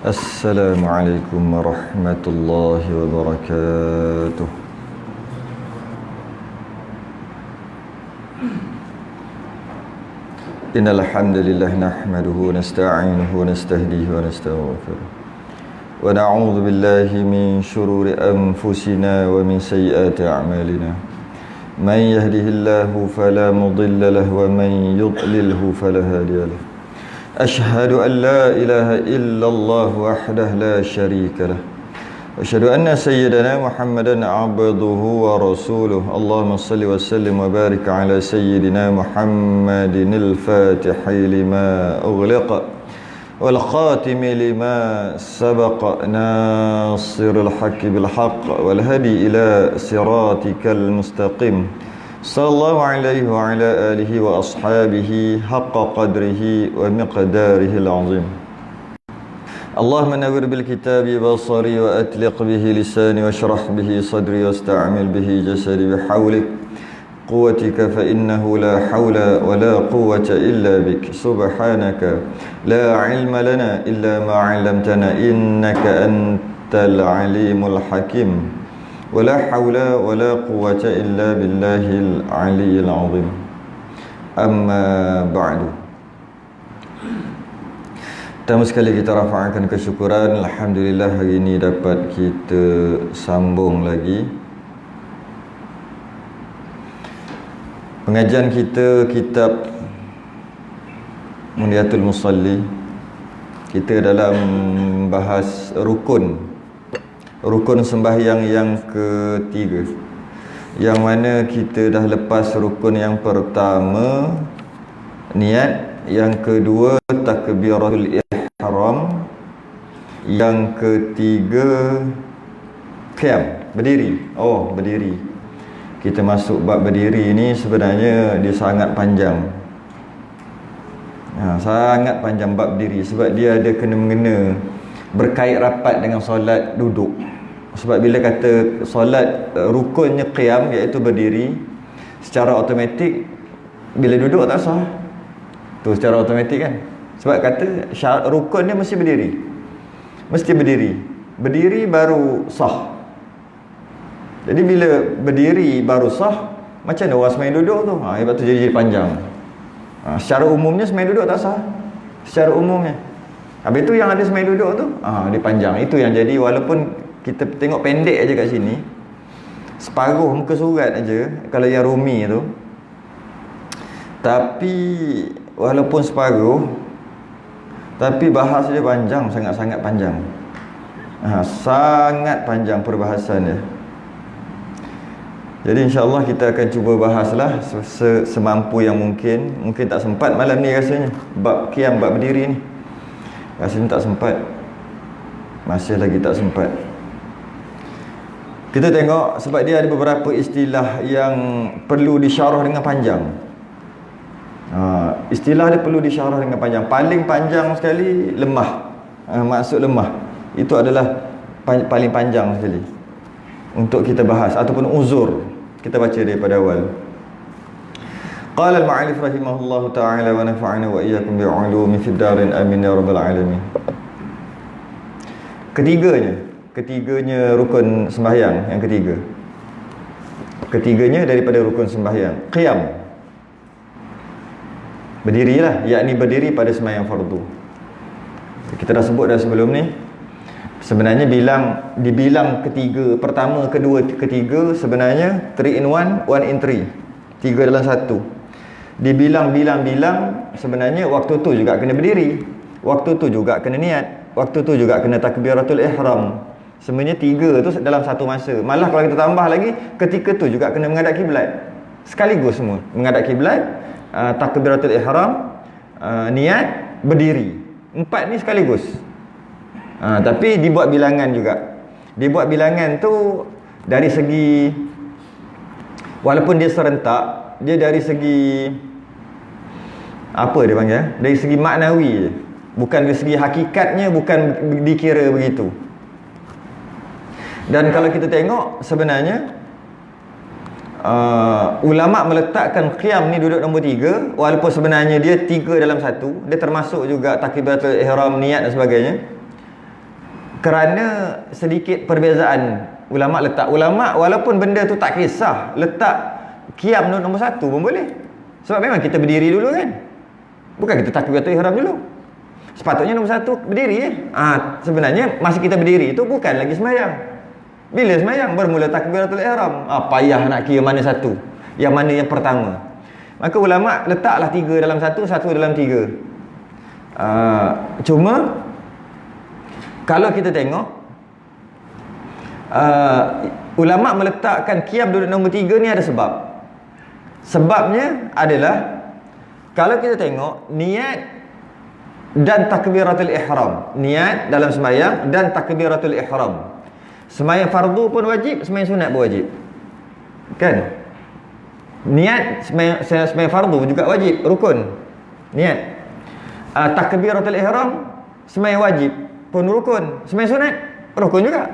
Assalamualaikum warahmatullahi wabarakatuh. Innal hamdalillah nahmaduhu wa nasta'inuhu wa nastahdihi wa nastaghfiruh. Wa na'udzu billahi min shururi anfusina wa min sayyiati a'malina. Man yahdihillahu fala mudilla lahu wa man yudlilhu fala hadiya lahu. Ashhadu an la ilaha illallah wahdahu la syarika lah. Asyhadu anna sayyidana Muhammadan abduhu wa rasuluh. Allahumma salli wa sallim wa barik ala sayyidina Muhammadin al-fatihi lima ughliqa wal khatimi lima sabaqa nasirul haqqi bil haqq wal hadi ila siratikal mustaqim. Sallallahu alaihi wa ala alihi wa ashabihi haqqa qadrihi wa miqdarihi al-azim. Allahumma nawwir bil kitabi basari wa atliq bihi lisani wa shrah bihi sadri wa sta'mil bihi jasadi bihawlik quwwatika fa innahu la hawla wa la quwwata illa bik. Subhanaka la ilma lana illa ma 'allamtana innaka antal alimul hakim. Wala hawla wala quwwata illa billahil aliyyil azim. Amma ba'du. Pertama sekali kita rafa'kan kesyukuran. Alhamdulillah hari ini dapat kita sambung lagi pengajian kita kitab Muniyatul Musalli. Kita dalam bahas rukun sembahyang yang ketiga, yang mana kita dah lepas rukun yang pertama, niat, yang kedua takbiratul ihram, yang ketiga qiyam, berdiri. Berdiri. Kita masuk bab berdiri ni sebenarnya dia sangat panjang. Sangat panjang bab berdiri sebab dia ada kena-mengena berkait rapat dengan solat duduk. Sebab bila kata solat rukunnya qiyam, iaitu berdiri, secara automatik bila duduk tak sah. Tu secara automatik kan. Sebab kata rukun dia mesti berdiri. Mesti berdiri. Berdiri baru sah. Jadi bila berdiri baru sah, macam mana orang semain duduk tu? Sebab tu jadi panjang. Secara umumnya semain duduk tak sah. Secara umumnya. Habis tu yang ada semain duduk tu, dia panjang. Itu yang jadi, walaupun kita tengok pendek aja kat sini, separuh muka surat aja kalau yang Rumi tu, tapi walaupun separuh, tapi bahas dia panjang, sangat-sangat panjang. Sangat panjang perbahasan dia. Jadi insya-Allah kita akan cuba bahaslah semampu yang mungkin. Mungkin tak sempat malam ni rasanya, bab qiyam, bab berdiri ni rasanya tak sempat. Masih lagi tak sempat. Kita tengok sebab dia ada beberapa istilah yang perlu disyarah dengan panjang. Istilah dia perlu disyarah dengan panjang. Paling panjang sekali lemah. Maksud lemah itu adalah paling panjang sekali untuk kita bahas, ataupun uzur. Kita baca daripada awal. Qala al-mu'allif rahimahullahu ta'ala wa nafa'ana wa iyyakum bi'ulumi fid darin amin ya rabbal alamin. Ketiganya rukun sembahyang yang ketiga. Ketiganya daripada rukun sembahyang, qiyam. Berdirilah, yakni berdiri pada sembahyang fardu. Kita dah sebut dah sebelum ni. Sebenarnya dibilang ketiga, pertama, kedua, ketiga, sebenarnya 3 in 1, 1 in 3. 3 dalam 1. Dibilang sebenarnya waktu tu juga kena berdiri. Waktu tu juga kena niat. Waktu tu juga kena takbiratul ihram. Sebenarnya 3 tu dalam satu masa. Malah kalau kita tambah lagi, ketika tu juga kena menghadap kiblat. Sekaligus semua. Menghadap kiblat, takbiratul ihram, niat, berdiri. 4 ni sekaligus. Tapi dibuat bilangan juga. Dibuat bilangan tu dari segi, walaupun dia serentak, dia dari segi apa dia panggil? Dari segi maknawi je. Bukan dari segi hakikatnya, bukan dikira begitu. Dan kalau kita tengok sebenarnya ulama meletakkan qiyam ni duduk nombor 3, walaupun sebenarnya dia 3 dalam 1. Dia termasuk juga takbiratul ihram, niat dan sebagainya. Kerana sedikit perbezaan ulama letak. Ulama walaupun benda tu tak kisah, letak qiyam nombor 1 pun boleh. Sebab memang kita berdiri dulu kan. Bukan kita takbiratul ihram dulu. Sepatutnya nombor 1 berdiri. Sebenarnya masa kita berdiri itu bukan lagi sembahyang. Bila sembahyang bermula takbiratul ihram. Payah nak kira mana satu, yang mana yang pertama. Maka ulama letaklah 3 dalam 1, 1 dalam 3. Cuma kalau kita tengok ulama meletakkan qiyam duduk nombor 3 ni ada sebab. Sebabnya adalah kalau kita tengok niat dan takbiratul ihram, niat dalam sembahyang dan takbiratul ihram. Sembahyang fardu pun wajib, sembahyang sunat pun wajib. Kan? Niat sembahyang fardu juga wajib, rukun. Niat. Takbiratul ihram sembahyang wajib pun rukun, sembahyang sunat rukun juga.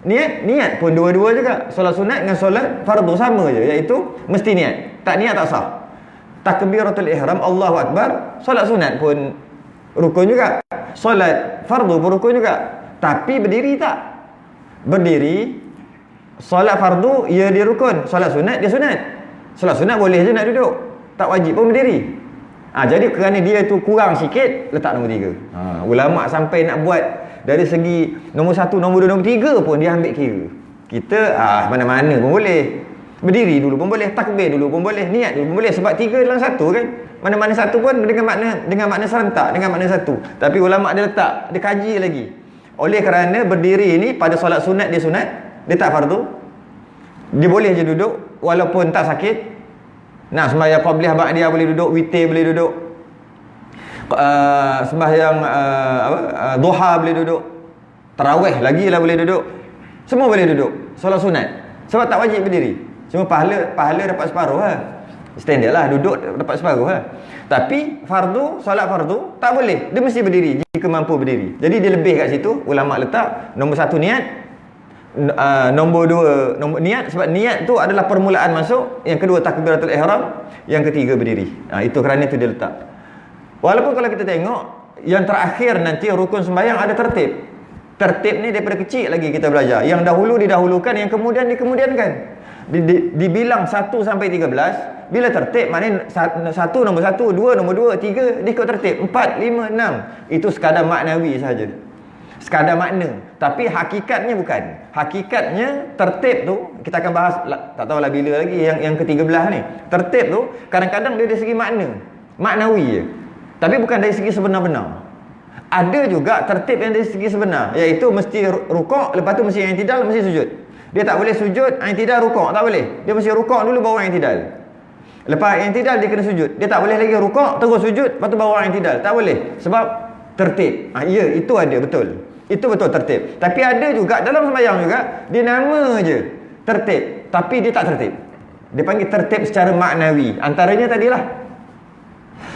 Niat pun dua-dua juga. Solat sunat dengan solat fardu sama je, iaitu mesti niat. Tak niat tak sah. Takbiratul ihram, Allahu akbar, solat sunat pun rukun juga. Solat fardu pun rukun juga. Tapi berdiri tak? Berdiri solat fardu dia rukun, solat sunat dia sunat. Solat sunat boleh je nak duduk, tak wajib pun berdiri. Jadi kerana dia tu kurang sikit, letak nombor 3. Ulama sampai nak buat dari segi nombor 1, nombor 2, nombor 3 pun dia ambil kira. Kita mana-mana pun boleh. Berdiri dulu pun boleh, takbir dulu pun boleh, niat dulu pun boleh, sebab 3 dalam 1 kan. Mana-mana satu pun dengan makna serentak, dengan makna satu. Tapi ulama dia letak, dia kaji lagi. Oleh kerana berdiri ni pada solat sunat dia sunat, dia tak fardu. Dia boleh je duduk walaupun tak sakit. Sembahyang qabliyah ba'diyah boleh duduk, witir boleh duduk. Sembahyang duha boleh duduk. Tarawih lagilah boleh duduk. Semua boleh duduk. Solat sunat. Sebab tak wajib berdiri. Cuma pahala dapat separuh lah. Standard lah, duduk dapat separuh lah. Tapi fardu, solat fardu tak boleh. Dia mesti berdiri jika mampu berdiri. Jadi dia lebih kat situ. Ulama letak nombor 1 niat, nombor 2 nombor niat, sebab niat tu adalah permulaan masuk. Yang kedua takbiratul ihram, yang ketiga berdiri. Itu kerana itu dia letak. Walaupun kalau kita tengok yang terakhir nanti rukun sembahyang ada tertib. Tertib ni daripada kecil lagi kita belajar. Yang dahulu didahulukan, yang kemudian dikemudiankan. Dibilang 1 sampai 13. Bila tertib maknanya 1 nombor 1, 2 nombor 2, 3 diikut tertib, 4, 5, 6. Itu sekadar maknawi saja. Sekadar makna. Tapi hakikatnya bukan. Hakikatnya tertib tu kita akan bahas tak tahulah bila lagi yang ke-13 ni. Tertib tu kadang-kadang dia dari segi maknawi je. Tapi bukan dari segi sebenar-benar. Ada juga tertib yang dari segi sebenar, iaitu mesti rukuk, lepas tu mesti i'tidal, mesti sujud. Dia tak boleh sujud, i'tidal, rukuk, tak boleh. Dia mesti rukuk dulu baru i'tidal. Lepas i'tidal dia kena sujud. Dia tak boleh lagi rukuk terus sujud lepas tu baru i'tidal. Tak boleh. Sebab tertib. Ya, itu ada, betul. Itu betul tertib. Tapi ada juga dalam sembahyang juga dia nama je tertib, tapi dia tak tertib. Dia panggil tertib secara maknawi. Antaranya tadilah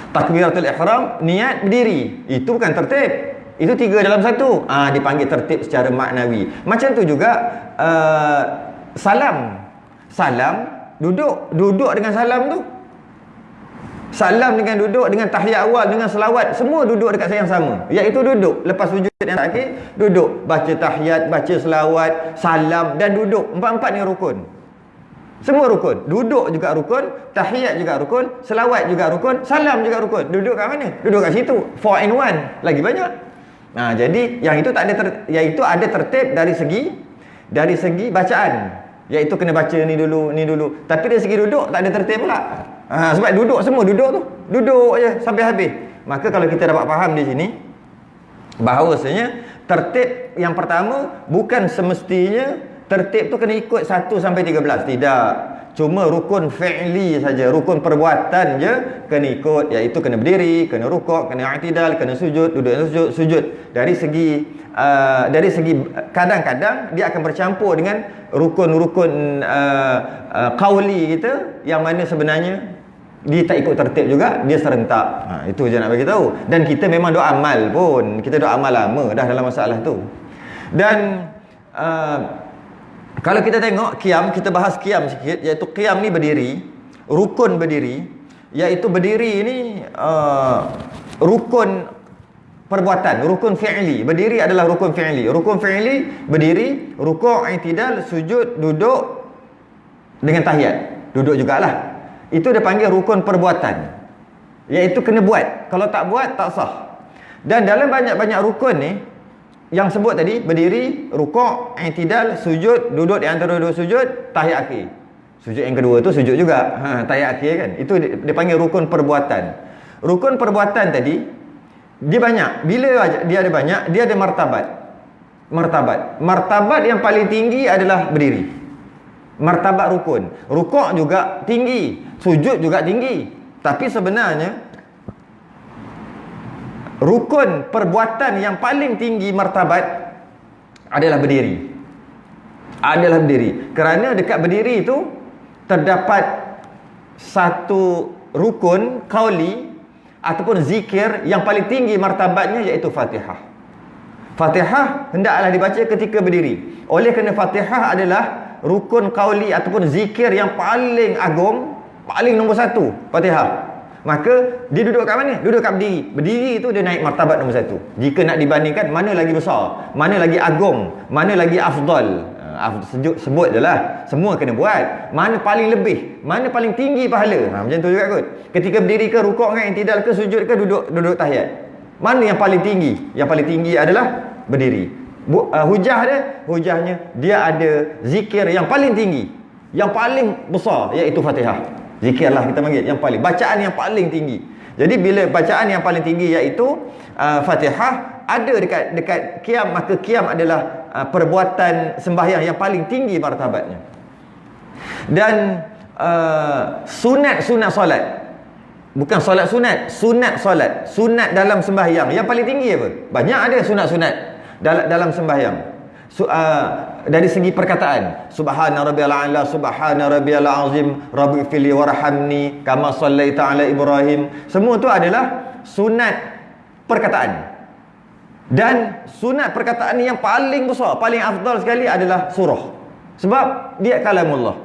takbiratul ihram, niat berdiri. Itu bukan tertib. Itu 3 dalam 1. Dipanggil tertib secara maknawi. Macam tu juga salam. Salam, duduk dengan salam tu. Salam dengan duduk, dengan tahiyat awal, dengan selawat, semua duduk dekat yang sama. Iaitu duduk. Lepas sujud yang terakhir, duduk. Baca tahiyat, baca selawat, salam dan duduk. 4-4 ni rukun. Semua rukun. Duduk juga rukun, tahiyat juga rukun, selawat juga rukun, salam juga rukun. Duduk kat mana? Duduk kat situ. 4 in 1. Lagi banyak. Jadi yang itu tak ada iaitu ada tertib dari segi bacaan. Iaitu kena baca ni dulu. Tapi dari segi duduk tak ada tertib pula. Sebab duduk semua duduk tu. Duduk je sampai habis. Maka kalau kita dapat faham di sini bahawasanya tertib yang pertama bukan semestinya tertib tu kena ikut 1 sampai 13. Tidak. Cuma rukun fi'li saja, rukun perbuatan je kena ikut, iaitu kena berdiri, kena rukuk, kena i'tidal, kena sujud, duduk sujud. Dari segi kadang-kadang dia akan bercampur dengan rukun-rukun qauli kita yang mana sebenarnya dia tak ikut tertib juga, dia serentak. Itu je nak bagi tahu. Dan kita memang doa amal pun, kita doa amal lama dah dalam masalah tu. Dan Kalau kita tengok qiyam, kita bahas qiyam sikit, iaitu qiyam ni berdiri, rukun berdiri, iaitu berdiri ni rukun perbuatan, rukun fi'li. Berdiri adalah rukun fi'li. Rukun fi'li berdiri, rukuk, i'tidal, sujud, duduk dengan tahiyat. Duduk jugalah. Itu dia panggil rukun perbuatan. Iaitu kena buat. Kalau tak buat, tak sah. Dan dalam banyak-banyak rukun ni, yang sebut tadi, berdiri, rukuk, i'tidal, sujud, duduk di antara dua sujud, tahiyat akhir. Sujud yang kedua tu sujud juga. Tahiyat akhir kan. Itu dia panggil rukun perbuatan. Rukun perbuatan tadi, dia banyak. Bila dia ada banyak, dia ada martabat. Martabat yang paling tinggi adalah berdiri. Martabat rukun. Rukuk juga tinggi, sujud juga tinggi. Tapi sebenarnya rukun perbuatan yang paling tinggi martabat adalah berdiri. Kerana dekat berdiri itu terdapat satu rukun qauli ataupun zikir yang paling tinggi martabatnya, iaitu Fatihah. Fatihah hendaklah dibaca ketika berdiri. Oleh kerana Fatihah adalah rukun qauli ataupun zikir yang paling agung, paling nombor satu, Fatihah. Maka dia duduk kat mana? Duduk kat berdiri. Berdiri itu dia naik martabat nombor satu. Jika nak dibandingkan, mana lagi besar, mana lagi agung, mana lagi afdal. Sebut je lah. Semua kena buat. Mana paling lebih, mana paling tinggi pahala. Macam tu juga kot. Ketika berdiri ke, rukuk ke, i'tidal ke, sujud ke, duduk tahiyat. Mana yang paling tinggi? Yang paling tinggi adalah berdiri. Hujahnya dia ada zikir yang paling tinggi, yang paling besar, iaitu Fatihah. Zikir lah kita panggil yang paling, bacaan yang paling tinggi. Jadi bila bacaan yang paling tinggi iaitu Fatihah ada dekat qiyam, maka qiyam adalah perbuatan sembahyang yang paling tinggi martabatnya. Dan sunat solat, bukan solat sunat solat, sunat dalam sembahyang yang paling tinggi apa? Banyak ada sunat dalam sembahyang. Dari segi perkataan, subhana rabbiyal a'la, subhana rabbiyal azim, rabbighfirli warhamni kama shallaita ala Ibrahim. Semua tu adalah sunat perkataan. Dan sunat perkataan ni yang paling besar, paling afdal sekali adalah surah. Sebab dia kalamullah.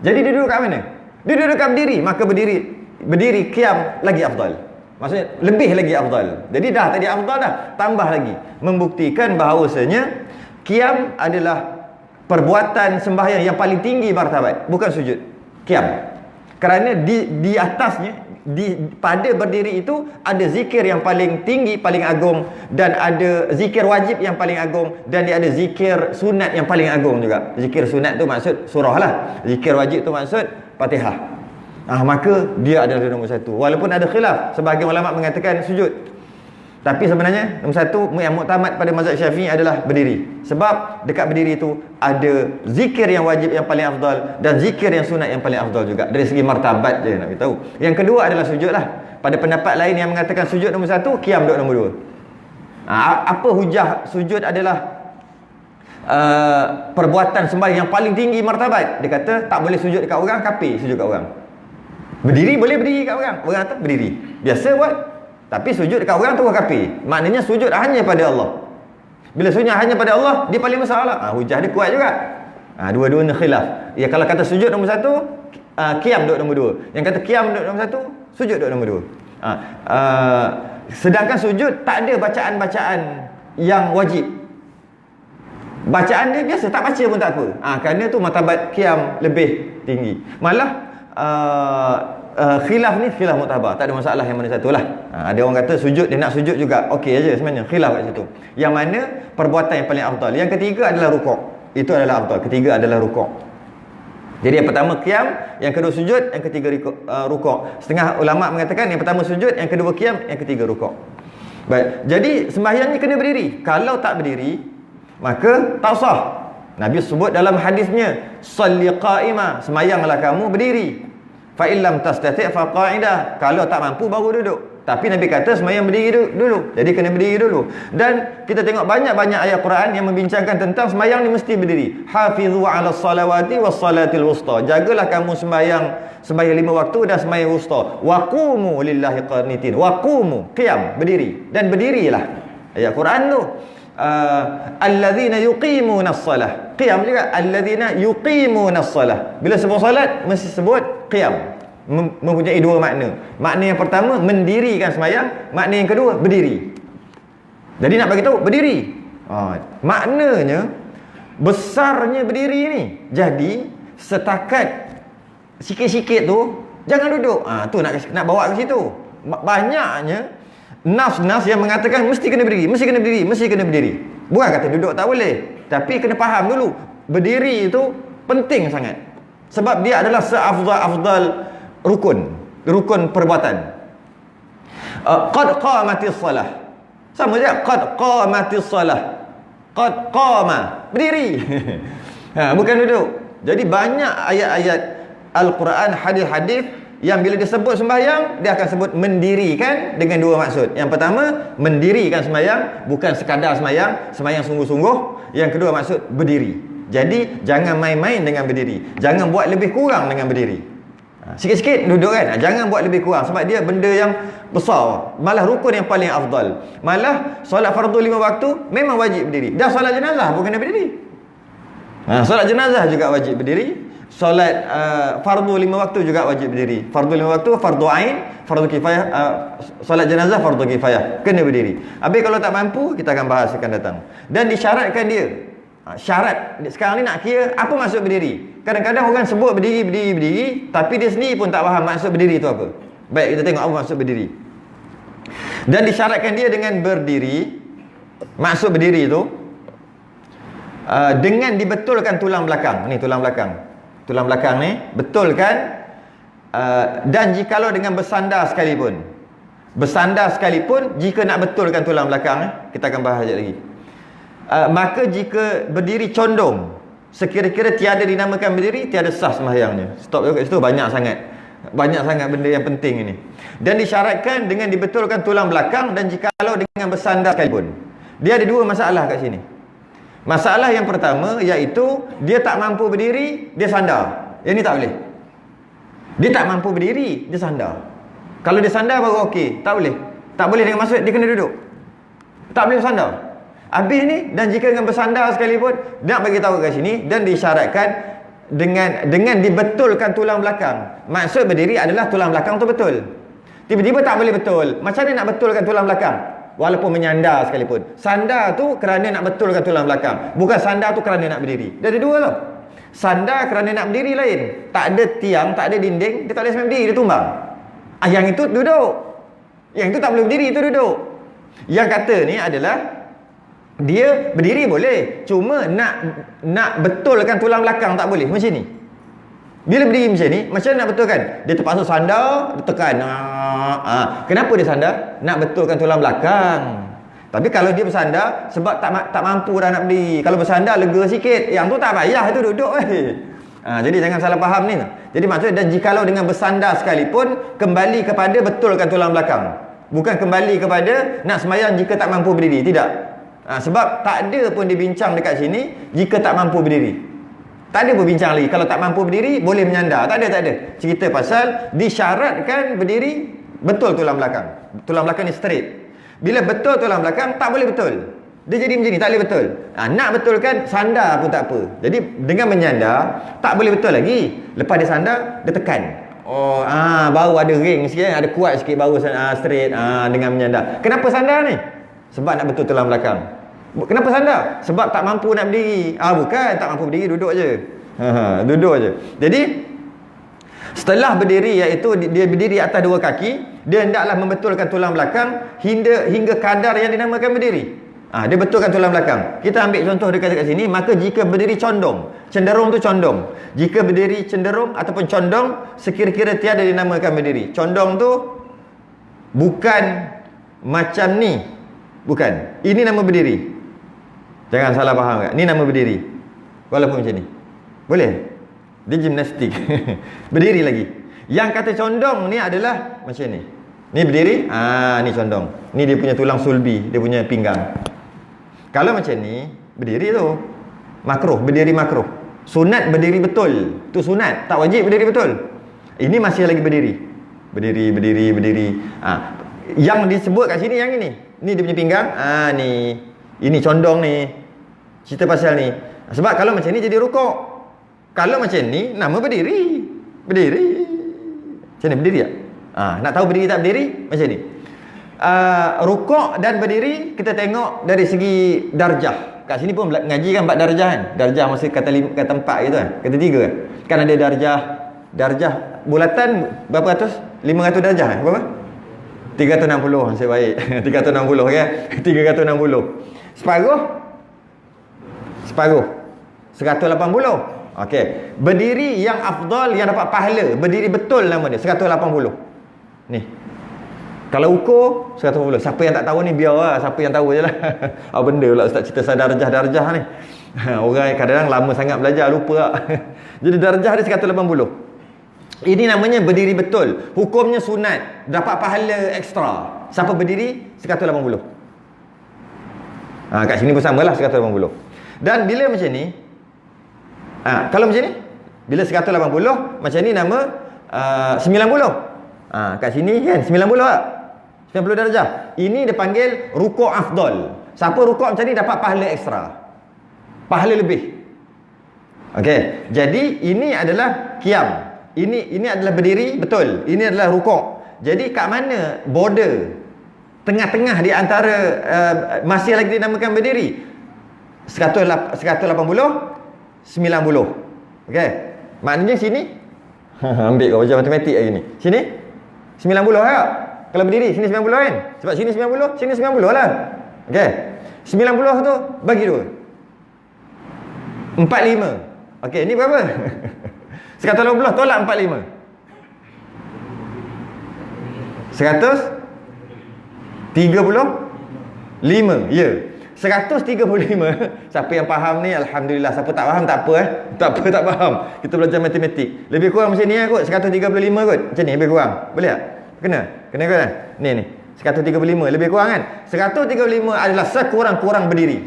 Jadi dia duduk kat mana? Dia duduk kat berdiri, maka berdiri qiyam lagi afdal. Maksudnya lebih lagi afdal. Jadi dah tadi afdal dah, tambah lagi, membuktikan bahawasanya qiyam adalah perbuatan sembahyang yang paling tinggi martabat, bukan sujud. Qiyam. Kerana di atasnya, pada berdiri itu ada zikir yang paling tinggi, paling agung, dan ada zikir wajib yang paling agung, dan dia ada zikir sunat yang paling agung juga. Zikir sunat tu maksud surah lah. Zikir wajib tu maksud Fatihah. Maka dia adalah nombor satu. Walaupun ada khilaf, sebahagian ulama mengatakan sujud, tapi sebenarnya nombor satu yang muktamad pada mazhab Syafi'i adalah berdiri. Sebab dekat berdiri itu ada zikir yang wajib yang paling afdal, dan zikir yang sunat yang paling afdal juga. Dari segi martabat je nak beritahu. Yang kedua adalah sujud lah. Pada pendapat lain yang mengatakan sujud nombor satu, qiyam duduk nombor dua. Apa hujah sujud adalah perbuatan sembahyang yang paling tinggi martabat? Dia kata tak boleh sujud dekat orang, kafir sujud kat orang. Berdiri boleh berdiri kat orang kata berdiri biasa buat, tapi sujud dekat orang tu kafir. Maknanya sujud hanya pada Allah. Bila sujud hanya pada Allah, dia paling besar lah. Hujah dia kuat juga. Dua-dua ni khilaf. Ya, kalau kata sujud nombor satu, qiyam duduk nombor dua. Yang kata qiyam duduk nombor satu, sujud duduk nombor dua. Sedangkan sujud tak ada bacaan-bacaan yang wajib. Bacaan dia biasa, tak baca pun tak apa. Kerana tu martabat qiyam lebih tinggi. Malah khilaf ni khilaf muktabar, tak ada masalah yang mana satu lah. Ada orang kata sujud, dia nak sujud juga, okey aja sebenarnya, khilaf kat situ. Yang mana perbuatan yang paling afdal. Yang ketiga adalah rukuk. Itu adalah afdal. Ketiga adalah rukuk. Jadi yang pertama qiyam, yang kedua sujud, yang ketiga rukuk. Setengah ulama mengatakan yang pertama sujud, yang kedua qiyam, yang ketiga rukuk. Baik. Jadi sembahyang ni kena berdiri. Kalau tak berdiri, maka tak sah. Nabi sebut dalam hadisnya, salli qa'ima, sembahyanglah kamu berdiri. Fa illam tastati' fa qa'idah. Kalau tak mampu baru duduk. Tapi Nabi kata sembahyang berdiri dulu. Jadi kena berdiri dulu. Dan kita tengok banyak-banyak ayat Quran yang membincangkan tentang sembahyang ni mesti berdiri. Hafizu 'alas salawati was salatil wusta. Jagalah kamu sembahyang 5 waktu dan sembahyang wusta. Wa qumu lillahi qanitin. Wa qumu, qiyam, berdiri. Dan berdirilah. Ayat Quran tu. alladzina yuqimunas salah. Qiyam juga alladzina yuqimunas salah. Bila sebut solat mesti sebut qiyam. Mempunyai dua makna. Makna yang pertama mendirikan sembahyang, makna yang kedua berdiri. Jadi nak bagi tahu berdiri. Maknanya besarnya berdiri ni. Jadi setakat sikit-sikit tu jangan duduk. Tu nak bawa ke situ. Banyaknya nas-nas yang mengatakan mesti kena berdiri, mesti kena berdiri, mesti kena berdiri. Bukan kata duduk tak boleh, tapi kena faham dulu berdiri itu penting sangat. Sebab dia adalah seafdal rukun perbuatan. Qad qamatis salah. Sama je, qad qamatis salah. Qad qama, berdiri. Bukan duduk. Jadi banyak ayat-ayat Al-Quran, hadis-hadis yang bila disebut sembahyang, dia akan sebut mendirikan dengan dua maksud. Yang pertama, mendirikan sembahyang, bukan sekadar sembahyang sungguh-sungguh. Yang kedua maksud berdiri. Jadi jangan main-main dengan berdiri. Jangan buat lebih kurang dengan berdiri. Sikit-sikit duduk kan, jangan buat lebih kurang, sebab dia benda yang besar, malah rukun yang paling afdal. Malah solat fardu 5 waktu memang wajib berdiri. Dah solat jenazah pun kena berdiri. Solat jenazah juga wajib berdiri. Solat fardu 5 waktu juga wajib berdiri. Fardu 5 waktu, fardu ain, fardu kifayah, solat jenazah fardu kifayah, kena berdiri. Habis kalau tak mampu, kita akan bahas akan datang. Dan disyaratkan dia. Syarat sekarang ni nak kira apa maksud berdiri. Kadang-kadang orang sebut berdiri, tapi dia sendiri pun tak faham maksud berdiri itu apa. Baik, kita tengok apa maksud berdiri. Dan disyaratkan dia dengan berdiri. Maksud berdiri itu dengan dibetulkan tulang belakang. Ni tulang belakang. Tulang belakang ni betulkan, dan jikalau dengan bersandar sekalipun. Bersandar sekalipun, jika nak betulkan tulang belakang, kita akan bahas sekejap lagi. Maka jika berdiri condong, sekira-kira tiada dinamakan berdiri, tiada sah sembahyangnya. Stop kat situ, banyak sangat benda yang penting ini. Dan disyaratkan dengan dibetulkan tulang belakang, dan jikalau dengan bersandar sekalipun. Dia ada dua masalah kat sini. Masalah yang pertama iaitu dia tak mampu berdiri, dia sandar. Yang ni tak boleh. Dia tak mampu berdiri, dia sandar. Kalau dia sandar baru okey, tak boleh. Tak boleh dengan maksud dia kena duduk. Tak boleh bersandar. Habis ni, dan jika dengan bersandar sekalipun, nak bagi tahu kat sini, dan disyaratkan dengan dibetulkan tulang belakang. Maksud berdiri adalah tulang belakang tu betul. Tiba-tiba tak boleh betul. Macam mana nak betulkan tulang belakang? Walaupun menyandar sekalipun. Sandar tu kerana nak betulkan tulang belakang, bukan sandar tu kerana nak berdiri. Dia ada dua tau. Sandar kerana nak berdiri lain. Tak ada tiang, tak ada dinding, dia tak boleh sampai berdiri, dia tumbang. Yang itu duduk. Yang itu tak boleh berdiri, itu duduk. Yang kata ni adalah dia berdiri boleh, cuma nak betulkan tulang belakang tak boleh. Macam ni. Bila berdiri macam ni, macam mana nak betulkan? Dia terpaksa sandar, dia tekan. Kenapa dia sandar? Nak betulkan tulang belakang. Tapi kalau dia bersandar, sebab tak mampu dah nak berdiri. Kalau bersandar lega sikit, yang tu tak payah, itu duduk. Jadi jangan salah faham ni. Jadi maksudnya, dan jikalau dengan bersandar sekalipun, kembali kepada betulkan tulang belakang. Bukan kembali kepada nak sembahyang jika tak mampu berdiri. Tidak. Sebab tak ada pun dibincang dekat sini jika tak mampu berdiri. Tak ada pun bincang lagi. Kalau tak mampu berdiri, boleh menyandar. Tak ada. Cerita pasal disyaratkan berdiri, betul tulang belakang. Tulang belakang ni straight. Bila betul tulang belakang, tak boleh betul. Dia jadi macam ni, tak boleh betul. Nak betulkan, sandar pun tak apa. Jadi dengan menyandar, tak boleh betul lagi. Lepas dia sandar, dia tekan. Baru ada ring sikit, ada kuat sikit, baru straight dengan menyandar. Kenapa sandar ni? Sebab nak betul tulang belakang. Kenapa sandar? Sebab tak mampu nak berdiri. Bukan, tak mampu berdiri, duduk je. Duduk je. Jadi setelah berdiri, iaitu dia berdiri atas dua kaki, dia hendaklah membetulkan tulang belakang hingga kadar yang dinamakan berdiri. Dia betulkan tulang belakang. Kita ambil contoh dekat sini. Maka jika berdiri condong, cenderung tu condong. Jika berdiri cenderung ataupun condong, sekira-kira tiada dinamakan berdiri. Condong tu bukan macam ni. Bukan. Ini nama berdiri. Jangan salah faham kan. Ini nama berdiri. Walaupun macam ni. Boleh. Dia gimnastik. Berdiri lagi. Yang kata condong ni adalah macam ni. Ni berdiri. Ni condong. Ni dia punya tulang sulbi. Dia punya pinggang. Kalau macam ni, berdiri tu makruh. Berdiri makruh. Sunat berdiri betul. Tu sunat. Tak wajib berdiri betul. Ini masih lagi berdiri. Berdiri. Yang disebut kat sini yang ini. Ni dia punya pinggang. Ni. Ini condong ni. Cerita pasal ni. Sebab kalau macam ni jadi rukuk. Kalau macam ni nama berdiri. Berdiri. Macam ni berdiri tak? Nak tahu berdiri tak berdiri? Macam ni. Rukuk dan berdiri kita tengok dari segi darjah. Kat sini pun ngaji kan 4 darjah kan. Darjah masa kata 4 gitu kan. Kata 3 kan. Kan ada darjah bulatan berapa ratus? 500 darjah kan? Berapa? 360 nasib baik. 360 kan? 360. Separuh 180. Okey. Berdiri yang afdal yang dapat pahala, berdiri betul nama dia 180. Ni. Kalau ukur 180. Siapa yang tak tahu ni biarlah, siapa yang tahu je lah. Apa benda pula ustaz cerita pasal darjah ni. Orang kadang-kadang lama sangat belajar lupa tak. Jadi darjah dia 180. Ini namanya berdiri betul. Hukumnya sunat, dapat pahala ekstra. Siapa berdiri 180. Kat sini pun samalah 180. Dan bila macam ni, kalau macam ni, bila 180 macam ni nama 90. Kat sini kan 90 tak? 90 darjah. Ini dia panggil rukuk afdal. Siapa rukuk macam ni dapat pahala ekstra. Pahala lebih. Okey. Jadi ini adalah qiyam. Ini adalah berdiri betul. Ini adalah rukuk. Jadi kat mana border tengah-tengah di antara masih lagi dinamakan berdiri? 180 90. Okey. Maknanya sini ambil kau baca matematik lagi ni. Sini 90 tak? Kalau berdiri sini 90 kan? Sebab sini 90, sini 90 lah. Okey. 90 tu bagi 2. 45. Okey, ni berapa? 180 tolak 45. 135. Ya. 135. Siapa yang faham ni alhamdulillah. Siapa tak faham tak apa Tak faham. Kita belajar matematik. Lebih kurang macam ni kot. 135 kot. Macam ni lebih kurang. Boleh tak? Kena kan? Ni. 135 lebih kurang kan? 135 adalah sekurang-kurang berdiri.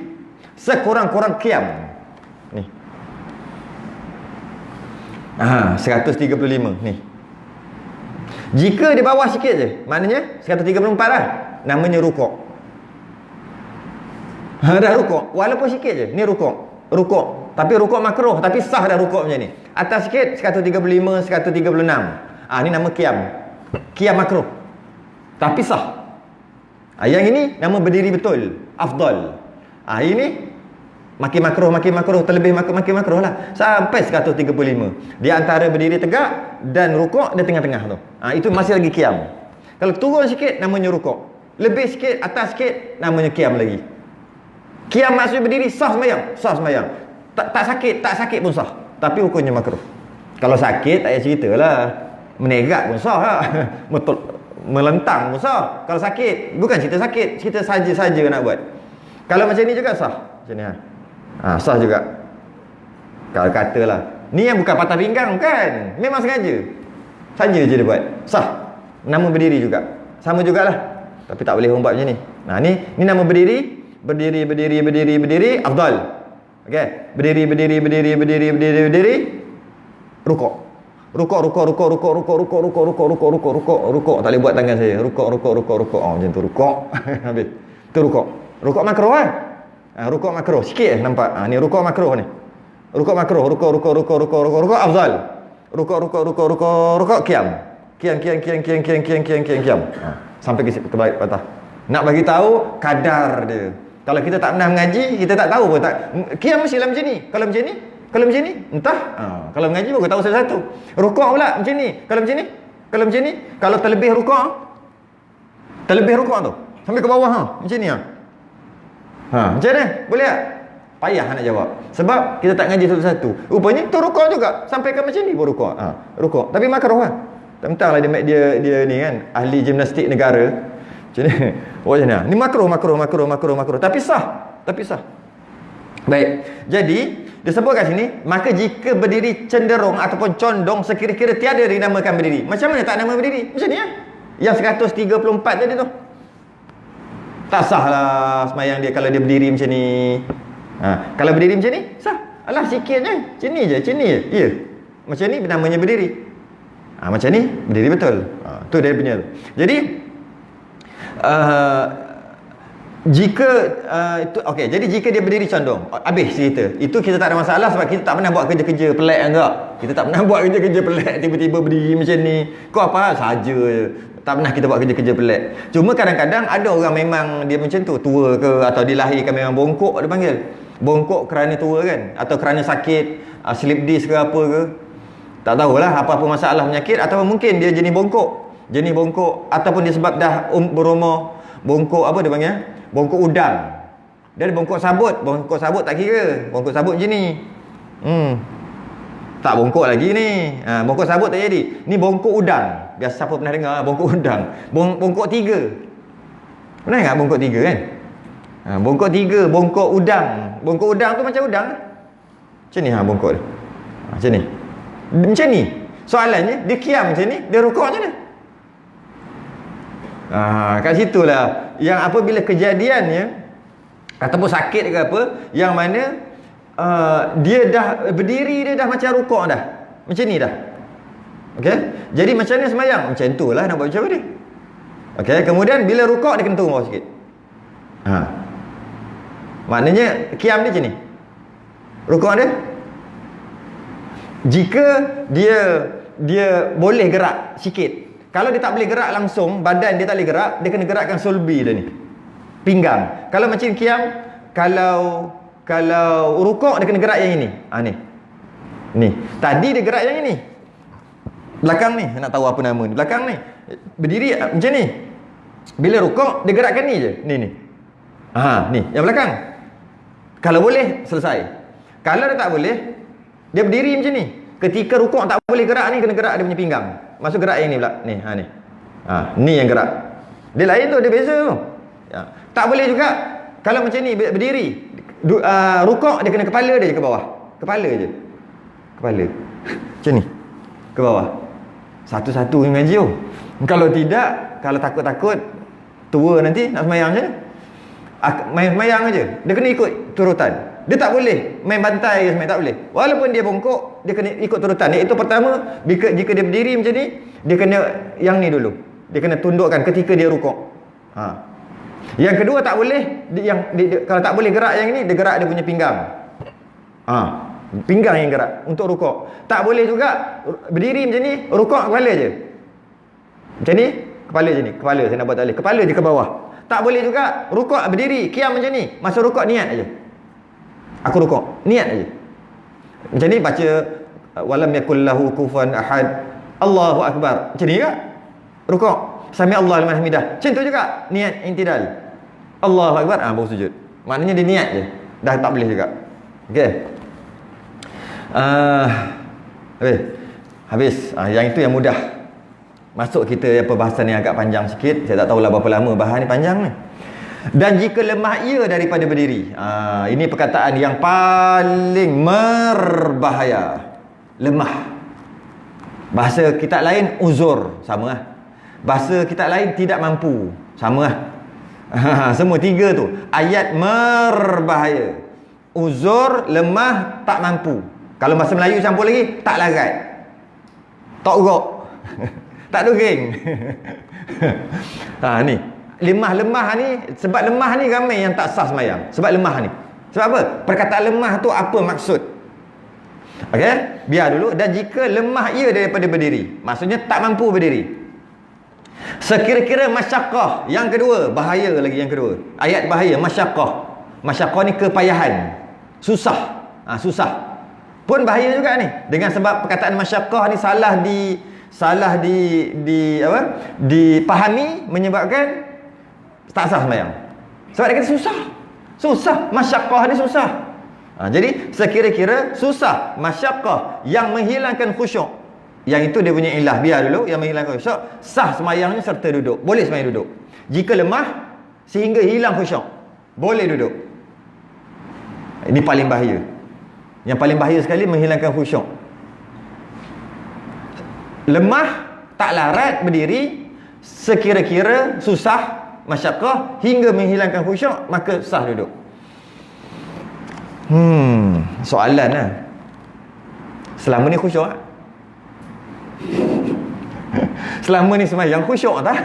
Sekurang-kurang qiyam. Ni. 135 ni. Jika di bawah sikit je, maknanya 134 lah. Namanya rukuk. Dah rukuk. Walaupun sikit je, ni rukuk. Tapi rukuk makruh, tapi sah dah rukuk macam ni. Atas sikit 135, 136. Ni nama qiyam. Qiyam makruh. Tapi sah. Yang ini nama berdiri betul, afdal. Ini makin makruh, terlebih makin makruh lah. Sampai 135. Di antara berdiri tegak dan rukuk di tengah-tengah tu. Itu masih lagi qiyam. Kalau turun sikit namanya rukuk. Lebih sikit, atas sikit namanya qiyam lagi. Qiyam maksud berdiri sah sembahyang. Tak sakit pun sah. Tapi hukumnya makruh. Kalau sakit tak payah ceritalah. Menegak pun sah lah. Melentang pun sah. Kalau sakit, bukan cerita sakit, cerita saja-saja nak buat. Kalau macam ni juga sah. Macam ni sah juga. Kalau katalah, ni yang bukan patah pinggang kan. Memang sengaja. Saja je dia buat. Sah. Nama berdiri juga. Sama jugalah. Tapi tak boleh orang buat macam ni. Ni nama berdiri. Berdiri afdal. Okey. Berdiri. Rukuk. Rukuk. Tak boleh buat tangan saya. Rukuk. Macam tu rukuk. Habis. Tu rukuk. Rukuk makruh kan? Rukuk makruh. Sikit nampak. Ni rukuk makruh ni. Rukuk makruh. Rukuk afdal. Rukuk qiyam. Qiyam. Sampai ke baik patah. Nak bagi tahu kadar dia. Kalau kita tak pernah mengaji, kita tak tahu pun tak. Qiyam mestilah macam ni. Kalau macam ni, entah. Kalau mengaji baru tahu satu-satu. Rukuk pula macam ni. Kalau macam ni, kalau terlebih rukuk tu. Sampai ke bawah macam ni macam mana? Boleh tak? Payah nak jawab. Sebab kita tak ngaji satu-satu. Rupanya tu rukuk juga. Sampai ke macam ni pun rukuk. Rukuk. Tapi makruh lah. Tak mentanglah dia ni kan ahli gimnastik negara. Macam ni. Macam ni. Ni makruh. Tapi sah. Baik. Jadi disebut kat sini, maka jika berdiri cenderung ataupun condong sekira-kira tiada dinamakan berdiri. Macam mana tak nama berdiri? Macam ni Yang 134 tadi tu. Tak sah lah semayang dia kalau dia berdiri macam ni. Kalau berdiri macam ni, sah. Alah sikit je. Macam ni je. Ya. Macam ni namanya berdiri. Macam ni berdiri betul. Tu dia punya tu. Jadi Jika itu okey, jadi jika dia berdiri condong, habis cerita. Itu kita tak ada masalah sebab kita tak pernah buat kerja-kerja pelik kan tak? Kita tak pernah buat kerja-kerja pelik tiba-tiba berdiri macam ni. Kau apa saja je. Tak pernah kita buat kerja-kerja pelik. Cuma kadang-kadang ada orang memang dia macam tu, tua ke atau dilahirkan memang bongkok dia panggil. Bongkok kerana tua kan atau kerana sakit, slip disc ke apa ke. Tak tahulah apa-apa masalah penyakit atau mungkin dia jenis bongkok. Jenis bongkok ataupun dia sebab dah berumur bongkok apa dia panggil? Bongkok udang. Dia ada bongkok sabut. Bongkok sabut tak kira. Bongkok sabut je ni. Tak bongkok lagi ni. Bongkok sabut tak jadi. Ni bongkok udang. Biasa siapa pernah dengar bongkok udang. Bongkok tiga. Pernah ingat bongkok tiga kan? Bongkok tiga, bongkok udang. Bongkok udang tu macam udang. Macam ni bongkok dia. Macam ni. Macam ni. Soalannya, dia kiam macam ni, dia rukuk macam ni. Kat situlah yang apabila kejadiannya ataupun sakit ke apa, yang mana dia dah berdiri, dia dah macam rukuk dah. Macam ni dah. Okey? Jadi macam mana sembahyang? Macam itulah nak buat macam mana? Okey, kemudian bila rukuk dia kena turun bawah sikit. Maknanya kiam dia macam ni. Rukuk dia. Jika dia boleh gerak sikit. Kalau dia tak boleh gerak langsung, badan dia tak boleh gerak, dia kena gerakkan sulbi dia ni. Pinggang. Kalau macam kiam, kalau rukuk dia kena gerak yang ini. Ni. Ni. Tadi dia gerak yang ini. Belakang ni, nak tahu apa nama ni. Belakang ni. Berdiri macam ni. Bila rukuk dia gerakkan ni je. Ni. Ni, yang belakang. Kalau boleh selesai. Kalau dia tak boleh, dia berdiri macam ni. Ketika rukuk tak boleh gerak ni, kena gerak dia punya pinggang. Masuk gerak yang ni pula. Ni, ni. Ni yang gerak. Dia lain tu, dia beza tu. Tak boleh juga. Kalau macam ni berdiri, rukuk dia kena kepala dia je ke bawah. Kepala je. Kepala. Macam ni. Ke bawah. Satu-satu yang ngaji tu. Kalau tidak, kalau takut-takut tua nanti nak sembahyang macam mana? Main sembahyang aja. Dia kena ikut turutan. Dia tak boleh main bantai je sembahyang, tak boleh. Walaupun dia bongkok, dia kena ikut turutan. Iaitu pertama, jika dia berdiri macam ni, dia kena yang ni dulu. Dia kena tundukkan ketika dia rukuk. Yang kedua tak boleh, kalau tak boleh gerak yang ni, dia gerak dia punya pinggang. Pinggang yang gerak untuk rukuk. Tak boleh juga berdiri macam ni, rukuk kepala je. Macam ni, kepala je ni. Kepala saya nak buat tak boleh. Kepala je ke bawah. Tak boleh juga rukuk berdiri, kiam macam ni. Masa rukuk niat aja. Aku rukuk, niat aja. Macam ni baca walam yakul lahu kufuwan ahad. Allahu akbar. Macam ni ke? Rukuk. Sami Allah liman hamidah. Macam tu juga niat intidal. Allahu akbar, baru sujud. Maknanya dia niat je. Dah tak boleh juga. Okey. Habis. Yang itu yang mudah. Masuk kita perbahasan yang agak panjang sikit. Saya tak tahulah berapa lama bahan ni panjang ni. Dan jika lemah ia daripada berdiri. Ini perkataan yang paling berbahaya. Lemah. Bahasa kitab lain uzur, sama lah. Bahasa kitab lain tidak mampu, sama lah. Semua tiga tu ayat berbahaya. Uzur, lemah, tak mampu. Kalau bahasa Melayu campur lagi, tak larat, tak urut, tak dogeng. Ni lemah ni, sebab lemah ni ramai yang tak sah sembahyang. Sebab lemah ni. Sebab apa? Perkataan lemah tu apa maksud? Okey, biar dulu. Dan jika lemah ia daripada berdiri, maksudnya tak mampu berdiri. Sekira-kira masyaqqah, yang kedua, bahaya lagi yang kedua. Ayat bahaya, masyaqqah. Masyaqqah ni kepayahan. Susah. Susah. Pun bahaya juga ni. Dengan sebab perkataan masyaqqah ni salah dipahami, menyebabkan tak sah sembahyang. Sebab dia kata susah. Susah. Masyaqqah ni susah. Jadi sekira-kira susah, masyaqqah yang menghilangkan khusyuk. Yang itu dia punya ilah. Biar dulu yang menghilangkan khusyuk. Sah sembahyangnya serta duduk. Boleh sembahyang duduk. Jika lemah sehingga hilang khusyuk, boleh duduk. Ini paling bahaya. Yang paling bahaya sekali menghilangkan khusyuk. Lemah, tak larat berdiri, sekira-kira susah, masyaqqah hingga menghilangkan khusyuk, maka sah duduk. Soalan lah. Selama ni khusyuk tak? Selama ni sembahyang khusyuk tak?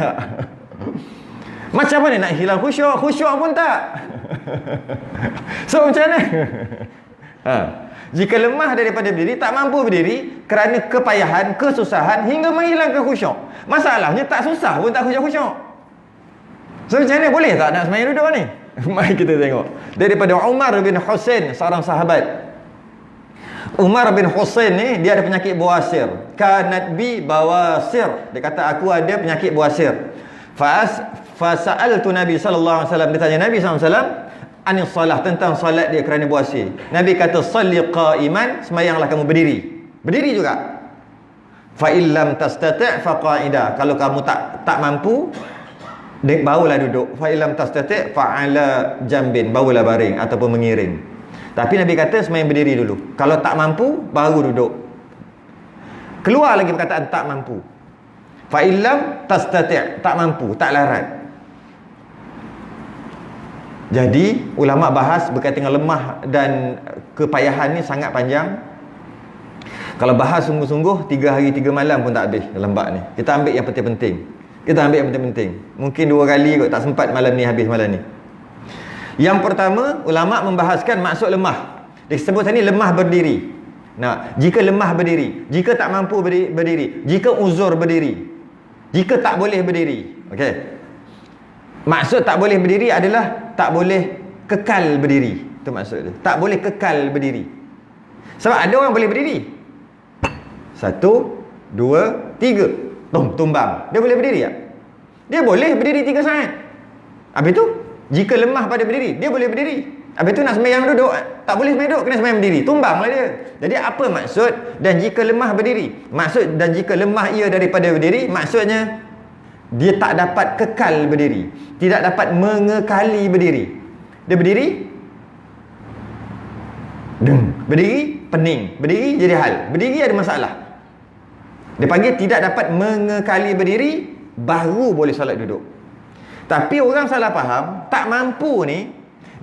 Macam mana nak hilang khusyuk? Khusyuk pun tak. So macam mana? Jika lemah daripada berdiri, tak mampu berdiri kerana kepayahan, kesusahan hingga menghilangkan khusyuk. Masalahnya tak susah pun tak khusyuk-khusyuk. So macam mana, boleh tak nak sembahyang duduk ni? Mari kita tengok. Daripada Umar bin Husain, seorang sahabat. Umar bin Husain ni dia ada penyakit bawasir. Kanat bi bawasir. Dia kata aku ada penyakit bawasir. Fasa'altu Nabi sallallahu alaihi wasallam, dia tanya Nabi sallallahu alaihi wasallam anis salah, tentang salat dia kerana bawasir. Nabi kata salli qa'iman, sembahyanglah kamu berdiri. Berdiri juga. Fa illam tastati' fa qa'ida. Kalau kamu tak mampu, barulah duduk. Fa illam tastati' fa 'ala jambin, barulah baring ataupun mengiring. Tapi Nabi kata sembahyang berdiri dulu. Kalau tak mampu, baru duduk. Keluar lagi perkataan tak mampu. Fa illam tastati', tak mampu, tak larat. Jadi ulama bahas berkaitan dengan lemah dan kepayahan ni sangat panjang. Kalau bahas sungguh-sungguh 3 hari 3 malam pun tak habis dalam bab ni. Kita ambil yang penting-penting. Mungkin 2 kali kot, tak sempat malam ni habis malam ni. Yang pertama, ulama membahaskan maksud lemah. Disebut tadi lemah berdiri. Nah, jika lemah berdiri, jika tak mampu berdiri, jika uzur berdiri, jika tak boleh berdiri. Okey. Maksud tak boleh berdiri adalah tak boleh kekal berdiri. Itu maksud dia. Tak boleh kekal berdiri. Sebab ada orang boleh berdiri. 1, 2, 3. Tumbang. Dia boleh berdiri tak? Dia boleh berdiri 3 saat. Habis tu, jika lemah pada berdiri, dia boleh berdiri. Habis tu nak sembahyang duduk, tak boleh sembahyang duduk, kena sembahyang berdiri. Tumbanglah dia. Jadi apa maksud dan jika lemah berdiri? Maksud dan jika lemah ia daripada berdiri, maksudnya dia tak dapat kekal berdiri, tidak dapat mengekali berdiri. Dia berdiri, berdiri pening, berdiri jadi hal, berdiri ada masalah. Dia panggil tidak dapat mengekali berdiri, baru boleh solat duduk. Tapi orang salah faham, tak mampu ni,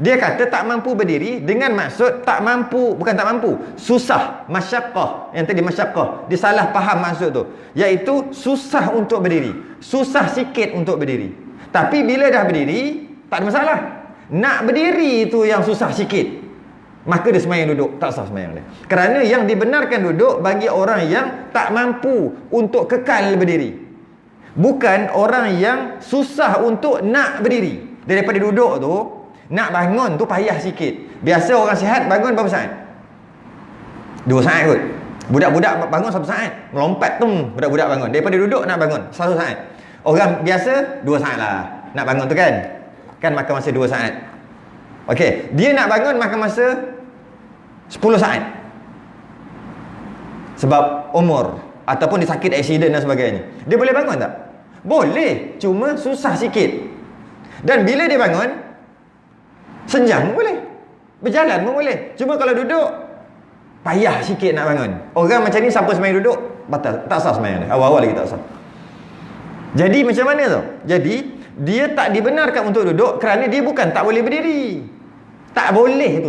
dia kata tak mampu berdiri dengan maksud tak mampu, bukan tak mampu, susah, masyaqqah. Yang tadi masyaqqah, dia salah faham maksud tu, iaitu susah untuk berdiri, susah sikit untuk berdiri. Tapi bila dah berdiri, tak ada masalah. Nak berdiri tu yang susah sikit, maka dia sembahyang duduk, tak sah sembahyang dia. Kerana yang dibenarkan duduk bagi orang yang tak mampu untuk kekal berdiri, bukan orang yang susah untuk nak berdiri. Daripada duduk tu, nak bangun tu payah sikit. Biasa orang sihat bangun berapa saat? 2 saat kot. Budak-budak bangun 1 saat. Melompat tu budak-budak bangun. Daripada duduk nak bangun 1 saat. Orang biasa 2 saat lah nak bangun tu kan. Kan makan masa 2 saat. Okey, dia nak bangun makan masa 10 saat. Sebab umur ataupun dia sakit aksiden dan sebagainya. Dia boleh bangun tak? Boleh, cuma susah sikit. Dan bila dia bangun, sejam pun boleh, berjalan pun boleh. Cuma kalau duduk, payah sikit nak bangun. Orang macam ni siapa sembahyang duduk, batal, tak sah sembahyang dia. Awal-awal lagi tak sah. Jadi macam mana tu? Jadi dia tak dibenarkan untuk duduk kerana dia bukan tak boleh berdiri. Tak boleh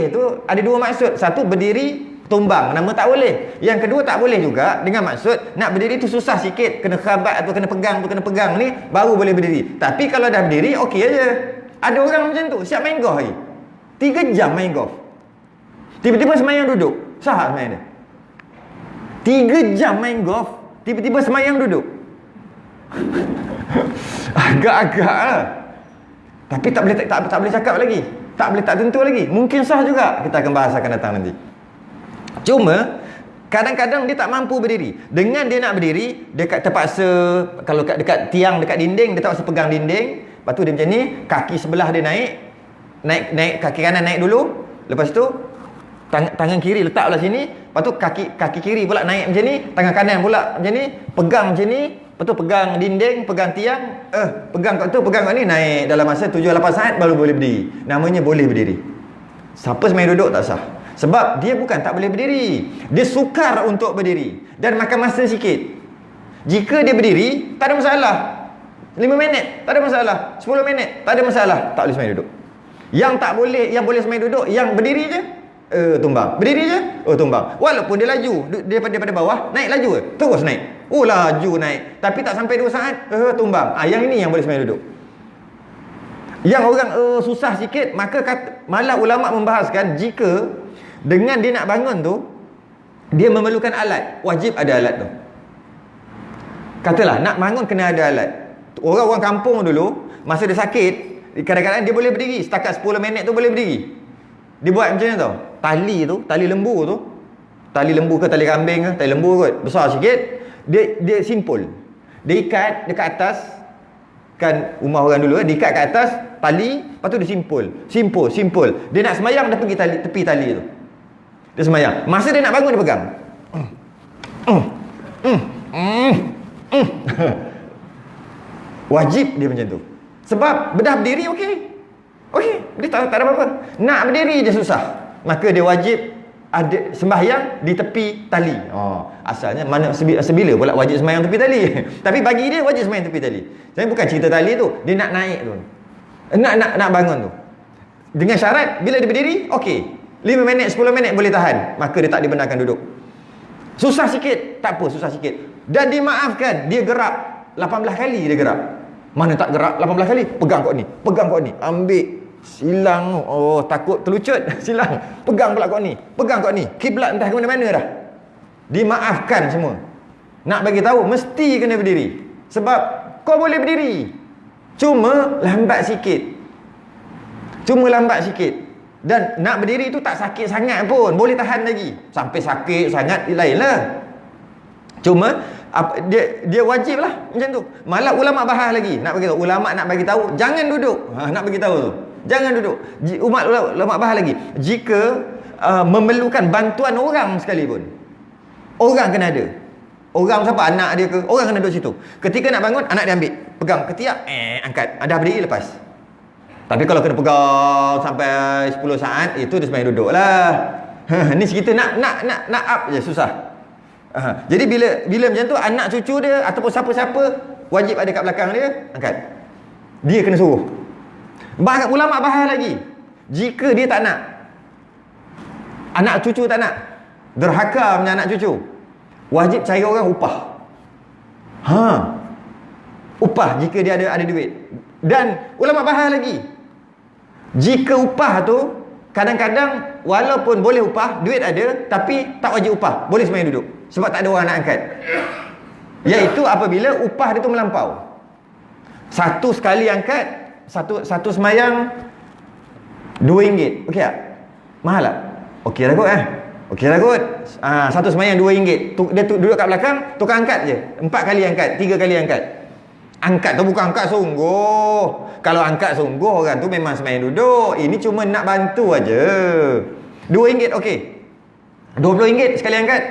tu ada 2 maksud. Satu, berdiri tumbang, nama tak boleh. Yang kedua, tak boleh juga dengan maksud nak berdiri tu susah sikit, kena khabat atau kena pegang ni baru boleh berdiri. Tapi kalau dah berdiri, okey aja. Ada orang macam tu, siap main golf lagi 3 jam main golf, tiba-tiba sembahyang duduk, sah sembahyang dia. 3 jam main golf, tiba-tiba sembahyang duduk. Agak-agak lah. Tapi tak boleh cakap lagi, tak tentu lagi. Mungkin sah juga, kita akan bahas akan datang nanti. Cuma kadang-kadang dia tak mampu berdiri. Dengan dia nak berdiri, dia terpaksa, kalau dekat tiang, dekat dinding, dia terpaksa pegang dinding. Lepas tu dia macam ni, kaki sebelah dia naik, kaki kanan naik dulu. Lepas tu tangan kiri letak belah sini. Lepas tu kaki kiri pula naik macam ni, tangan kanan pula macam ni, pegang macam ni. Lepas tu pegang dinding, pegang tiang, pegang kat tu, pegang kat ni, naik dalam masa 7-8 saat baru boleh berdiri. Namanya boleh berdiri. Siapa sembahyang duduk tak sah. Sebab dia bukan tak boleh berdiri, dia sukar untuk berdiri dan makan masa sikit. Jika dia berdiri, tak ada masalah. 5 minit, tak ada masalah. 10 minit, tak ada masalah. Tak boleh sembahyang duduk. Yang tak boleh, yang boleh sembahyang duduk, yang berdiri je, tumbang. Berdiri je, tumbang. Walaupun dia laju, daripada bawah, naik laju ke? Terus naik. Laju naik. Tapi tak sampai 2 saat, tumbang. Yang ini yang boleh sembahyang duduk. Yang orang susah sikit, maka malah ulama membahaskan jika dengan dia nak bangun tu, dia memerlukan alat, wajib ada alat tu. Katalah nak bangun kena ada alat. Orang-orang kampung dulu masa dia sakit, kadang-kadang dia boleh berdiri, setakat 10 minit tu boleh berdiri. Dia buat macam mana tau? Tali lembu tu, tali lembu ke tali kambing ke, tali lembu kot, besar sikit, dia simpul. Dia ikat dekat atas, kan rumah orang dulu, dia ikat kat atas tali, lepas tu dia simpul. Dia nak semayang, dia pergi tepi tali tu, dia semayang. Masa dia nak bangun, dia pegang. Wajib dia macam tu. Sebab bedah berdiri okey, dia tak ada apa-apa. Nak berdiri je susah, maka dia wajib ada sembahyang di tepi tali. Asalnya mana sebila pula wajib sembahyang tepi tali. Tapi bagi dia wajib sembahyang tepi tali. Saya bukan cerita tali tu, dia nak naik tu, nak bangun tu, dengan syarat bila dia berdiri okey, 5 minit 10 minit boleh tahan, maka dia tak dibenarkan duduk. Susah sikit, tak apa, susah sikit. Dan dimaafkan, dia gerak 18 kali dia gerak. Mana tak gerak 18 kali? Pegang kot ni, ambil, silang. Takut terlucut, silang. Pegang pula kot ni, kiblat entah ke mana-mana dah. Dimaafkan semua. Nak bagi tahu mesti kena berdiri. Sebab kau boleh berdiri, cuma lambat sikit. Dan nak berdiri tu tak sakit sangat pun, boleh tahan lagi. Sampai sakit sangat lain lah. Cuma dia wajib lah macam tu. Malah ulama bahas lagi, nak bagi tahu, ulama nak bagi tahu jangan duduk. Nak bagi tahu tu, jangan duduk. Ulama bahas lagi, jika memerlukan bantuan orang sekalipun, orang kena ada. Orang siapa? Anak dia ke? Orang kena duduk situ. Ketika nak bangun, anak dia ambil, pegang ketiak, angkat. Dah berdiri, lepas. Tapi kalau kena pegang sampai 10 saat, itu dia sebenarnya duduk lah. Ni cerita nak up je, susah. Jadi bila macam tu, anak cucu dia ataupun siapa-siapa wajib ada kat belakang dia, angkat. Dia kena suruh. Ulama bahas lagi, jika dia tak nak, anak cucu tak nak, derhaka punya anak cucu, wajib cari orang upah. Upah jika dia ada duit. Dan ulama bahas lagi, jika upah tu kadang-kadang walaupun boleh upah, duit ada, tapi tak wajib upah, boleh semayang duduk, sebab tak ada orang nak angkat. Iaitu apabila upah dia tu melampau. Satu sekali angkat, satu semayang RM2. Okey tak? Mahal tak? Okey lah kot Okey lah kot. Satu semayang RM2. Dia duduk kat belakang, tukar angkat je. 4 kali angkat, 3 kali angkat. Angkat tu bukan angkat sungguh. Kalau angkat sungguh, orang tu memang semayang duduk. Ini cuma nak bantu aja. RM2 okey. RM20 sekali angkat.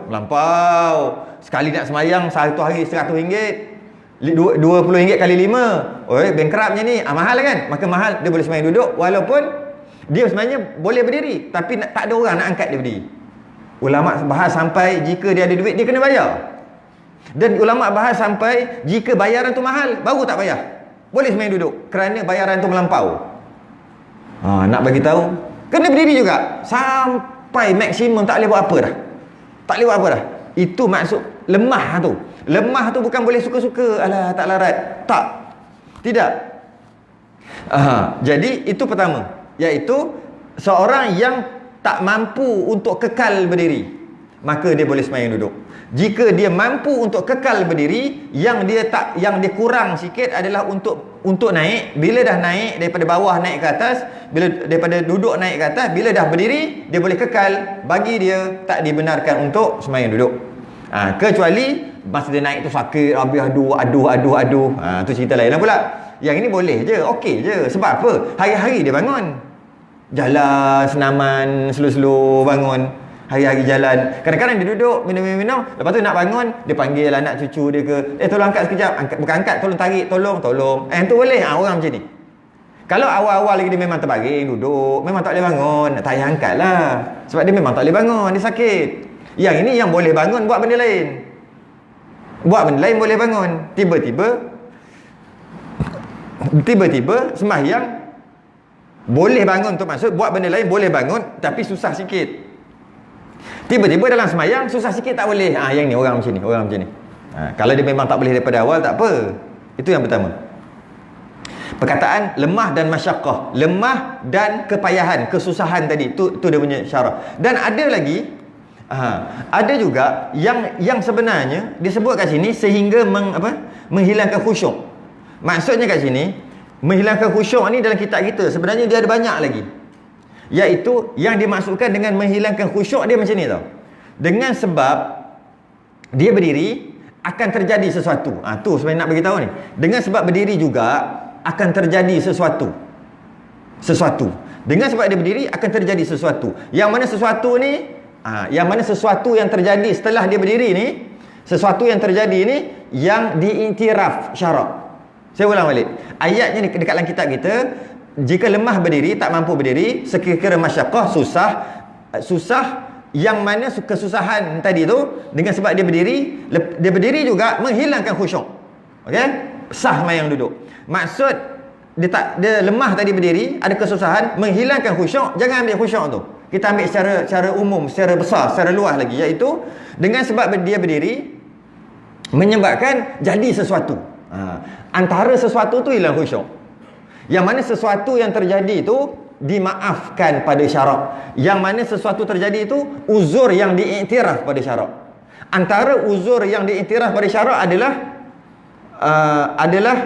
Melampau. Sekali nak semayang satu hari RM100. RM20 kali 5. Bankrupt ni. Mahal kan? Maka mahal, dia boleh semayang duduk. Walaupun dia sebenarnya boleh berdiri, tapi tak ada orang nak angkat dia berdiri. Ulama bahas sampai jika dia ada duit, dia kena bayar. Dan ulama bahas sampai jika bayaran tu mahal, baru tak bayar, boleh semayang duduk, kerana bayaran tu melampau. Nak bagi tahu, kena berdiri juga sampai maksimum, tak boleh buat apa dah. Itu maksud lemah tu. Lemah tu bukan boleh suka-suka, alah tak larat, tidak. Jadi itu pertama, iaitu seorang yang tak mampu untuk kekal berdiri, maka dia boleh semayang duduk. Jika dia mampu untuk kekal berdiri, yang dia kurang sikit adalah untuk naik. Bila dah naik daripada bawah naik ke atas, bila daripada duduk naik ke atas, bila dah berdiri dia boleh kekal, bagi dia tak dibenarkan untuk semayang duduk. Kecuali masa dia naik tu sakit, habis aduh, tu cerita lain lah pula. Yang ini boleh je, okey je. Sebab apa? Hari-hari dia bangun, jalan senaman, slow-slow bangun, hari-hari jalan. Kadang-kadang dia duduk minum, lepas tu nak bangun, dia panggil anak cucu dia ke, tolong angkat sekejap. Bukan angkat, tolong tarik, tolong. Tu boleh. Orang macam ni. Kalau awal-awal lagi dia memang terbaring duduk, memang tak boleh bangun, tak payah angkat lah. Sebab dia memang tak boleh bangun, dia sakit. Yang ini yang boleh bangun, buat benda lain. Boleh bangun. Tiba-tiba sembahyang, boleh bangun tu maksud, buat benda lain boleh bangun, tapi susah sikit. Tiba-tiba dalam sembahyang susah sikit, tak boleh. Yang ni orang macam ni. Kalau dia memang tak boleh daripada awal, tak apa. Itu yang pertama. Perkataan lemah dan masyaqqah, lemah dan kepayahan, kesusahan tadi, tu dia punya syarah. Dan ada lagi, ada juga yang sebenarnya disebut kat sini sehingga menghilangkan khusyuk. Maksudnya kat sini, menghilangkan khusyuk ni dalam kitab kita sebenarnya dia ada banyak lagi. Iaitu yang dimaksudkan dengan menghilangkan khusyuk dia macam ni tau. Dengan sebab dia berdiri akan terjadi sesuatu. Tu sebenarnya nak beritahu ni. Dengan sebab berdiri juga akan terjadi sesuatu. Dengan sebab dia berdiri akan terjadi sesuatu. Yang mana sesuatu ni, yang mana sesuatu yang terjadi setelah dia berdiri ni, sesuatu yang terjadi ni yang diiktiraf syarak. Saya ulang balik. Ayatnya ni dekat dalam kitab kita, jika lemah berdiri, tak mampu berdiri, sekira-kira masyaqqah, susah, yang mana kesusahan tadi tu dengan sebab dia berdiri juga menghilangkan khusyuk. Okey? Sah sembahyang duduk. Maksud dia lemah tadi berdiri, ada kesusahan, menghilangkan khusyuk. Jangan ambil khusyuk tu. Kita ambil secara umum, secara besar, secara luas lagi, iaitu dengan sebab dia berdiri menyebabkan jadi sesuatu. Antara sesuatu tu hilang khusyuk. Yang mana sesuatu yang terjadi tu dimaafkan pada syarak. Yang mana sesuatu terjadi itu uzur yang diiktiraf pada syarak. Antara uzur yang diiktiraf pada syarak adalah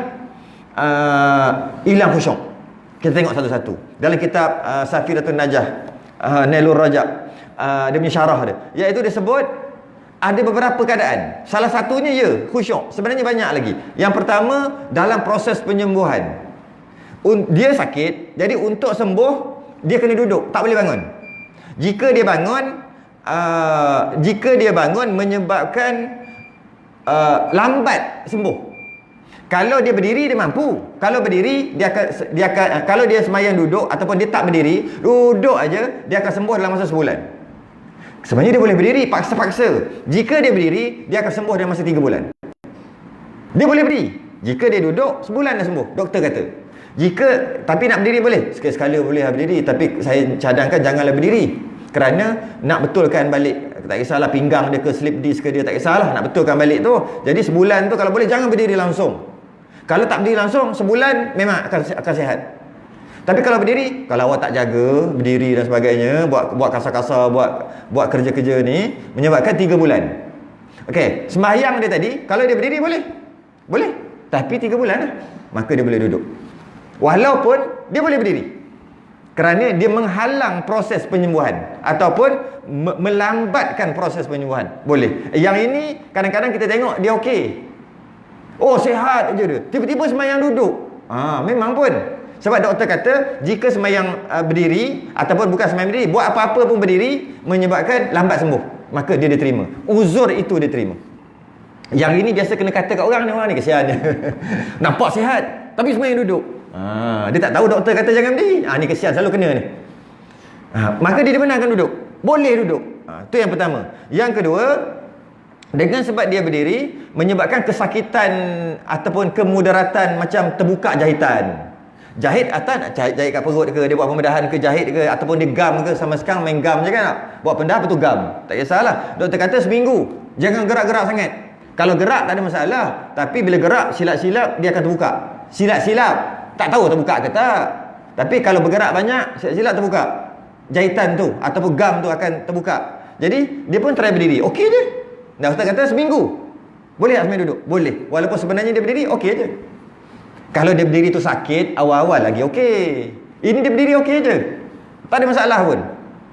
hilang khusyuk. Kita tengok satu-satu. Dalam kitab Safiratun Najah, Nailur Rajab, dia punya syarah dia, iaitu dia sebut ada beberapa keadaan. Salah satunya khusyuk. Sebenarnya banyak lagi. Yang pertama, dalam proses penyembuhan. Dia sakit, jadi untuk sembuh dia kena duduk, tak boleh bangun. Jika dia bangun menyebabkan lambat sembuh. Kalau dia berdiri dia mampu. Kalau berdiri dia akan kalau dia sembahyang duduk ataupun dia tak berdiri, duduk aja, dia akan sembuh dalam masa sebulan. Sebenarnya dia boleh berdiri paksa-paksa. Jika dia berdiri, dia akan sembuh dalam masa 3 bulan. Dia boleh berdiri. Jika dia duduk, sebulan dah sembuh, doktor kata. Tapi nak berdiri boleh. Sekali-sekala boleh berdiri, tapi saya cadangkan janganlah berdiri. Kerana nak betulkan balik, tak kisahlah pinggang dia ke slip disc ke dia, tak kisahlah, nak betulkan balik tu. Jadi sebulan tu kalau boleh jangan berdiri langsung. Kalau tak berdiri langsung, sebulan memang akan sihat. Tapi kalau berdiri, kalau awak tak jaga berdiri dan sebagainya, buat kasar-kasar, buat kerja-kerja ni, menyebabkan 3 bulan. Okey, sembahyang dia tadi, kalau dia berdiri boleh. Tapi 3 bulan lah, maka dia boleh duduk. Walaupun dia boleh berdiri, kerana dia menghalang proses penyembuhan ataupun melambatkan proses penyembuhan. Boleh. Yang ini kadang-kadang kita tengok dia okey. Oh, sihat je dia. Tiba-tiba sembahyang duduk. Memang pun. Sebab doktor kata jika sembahyang berdiri ataupun bukan sembahyang berdiri, buat apa-apa pun berdiri menyebabkan lambat sembuh, maka dia diterima. Uzur itu diterima. Yang ini biasa kena kata kat orang ni kesian dia. Nampak sihat tapi sembahyang duduk. Dia tak tahu doktor kata jangan berdiri. Ni kesian, selalu kena ni. Maka dia dibenarkan duduk. Boleh duduk. Itu yang pertama. Yang kedua, dengan sebab dia berdiri menyebabkan kesakitan ataupun kemudaratan, macam terbuka jahitan. Jahit atas, jahit kat perut ke, dia buat pembedahan ke, jahit ke, ataupun dia gam ke. Sama sekarang main gam je kan, buat pendah apa tu gam. Tak kisahlah. Doktor kata seminggu jangan gerak-gerak sangat. Kalau gerak tak ada masalah, tapi bila gerak silap-silap dia akan terbuka. Silap-silap tak tahu terbuka ke tak. Tapi kalau bergerak banyak, silap-silap terbuka. Jahitan tu ataupun gam tu akan terbuka. Jadi dia pun try berdiri. Okey je. Dan ustaz kata seminggu. Boleh tak sembahyang duduk? Boleh. Walaupun sebenarnya dia berdiri okey je. Kalau dia berdiri tu sakit, awal-awal lagi okey. Ini dia berdiri okey je, tak ada masalah pun.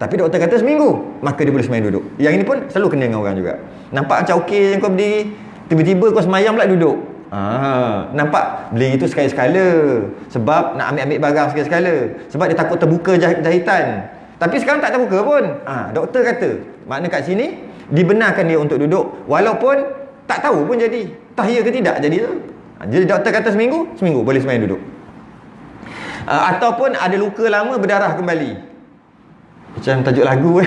Tapi doktor kata seminggu, maka dia boleh sembahyang duduk. Yang ini pun selalu kena dengan orang juga. Nampak macam okey je kau berdiri, tiba-tiba kau sembahyang pula duduk. Nampak beli itu sekali-sekala. Sebab nak ambil barang sekali-sekala. Sebab dia takut terbuka jahitan. Tapi sekarang tak terbuka pun. Doktor kata, makna kat sini dibenarkan dia untuk duduk. Walaupun tak tahu pun jadi tahiyah ke tidak jadi tu. Jadi doktor kata seminggu boleh sembahyang duduk. Ataupun ada luka lama berdarah kembali. Macam tajuk lagu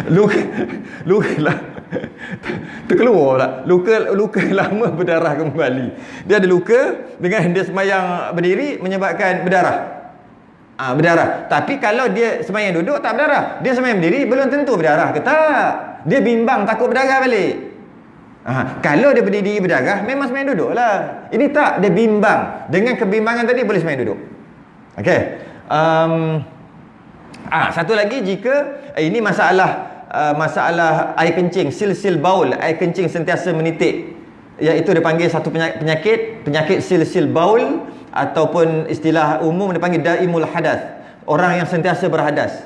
luka lah. Terkeluar pula. Luka lama berdarah kembali. Dia ada luka dengan dia sembahyang berdiri menyebabkan berdarah. Berdarah. Tapi kalau dia sembahyang duduk tak berdarah. Dia sembahyang berdiri belum tentu berdarah ke tak. Dia bimbang takut berdarah balik. Kalau dia berdiri berdarah, memang semayang duduk lah. Ini tak, dia bimbang. Dengan kebimbangan tadi boleh semayang duduk. Okey. Satu lagi, jika ini masalah air kencing, silsil baul, air kencing sentiasa menitik, iaitu dipanggil satu penyakit silsil baul, ataupun istilah umum dipanggil daimul hadas, orang yang sentiasa berhadas,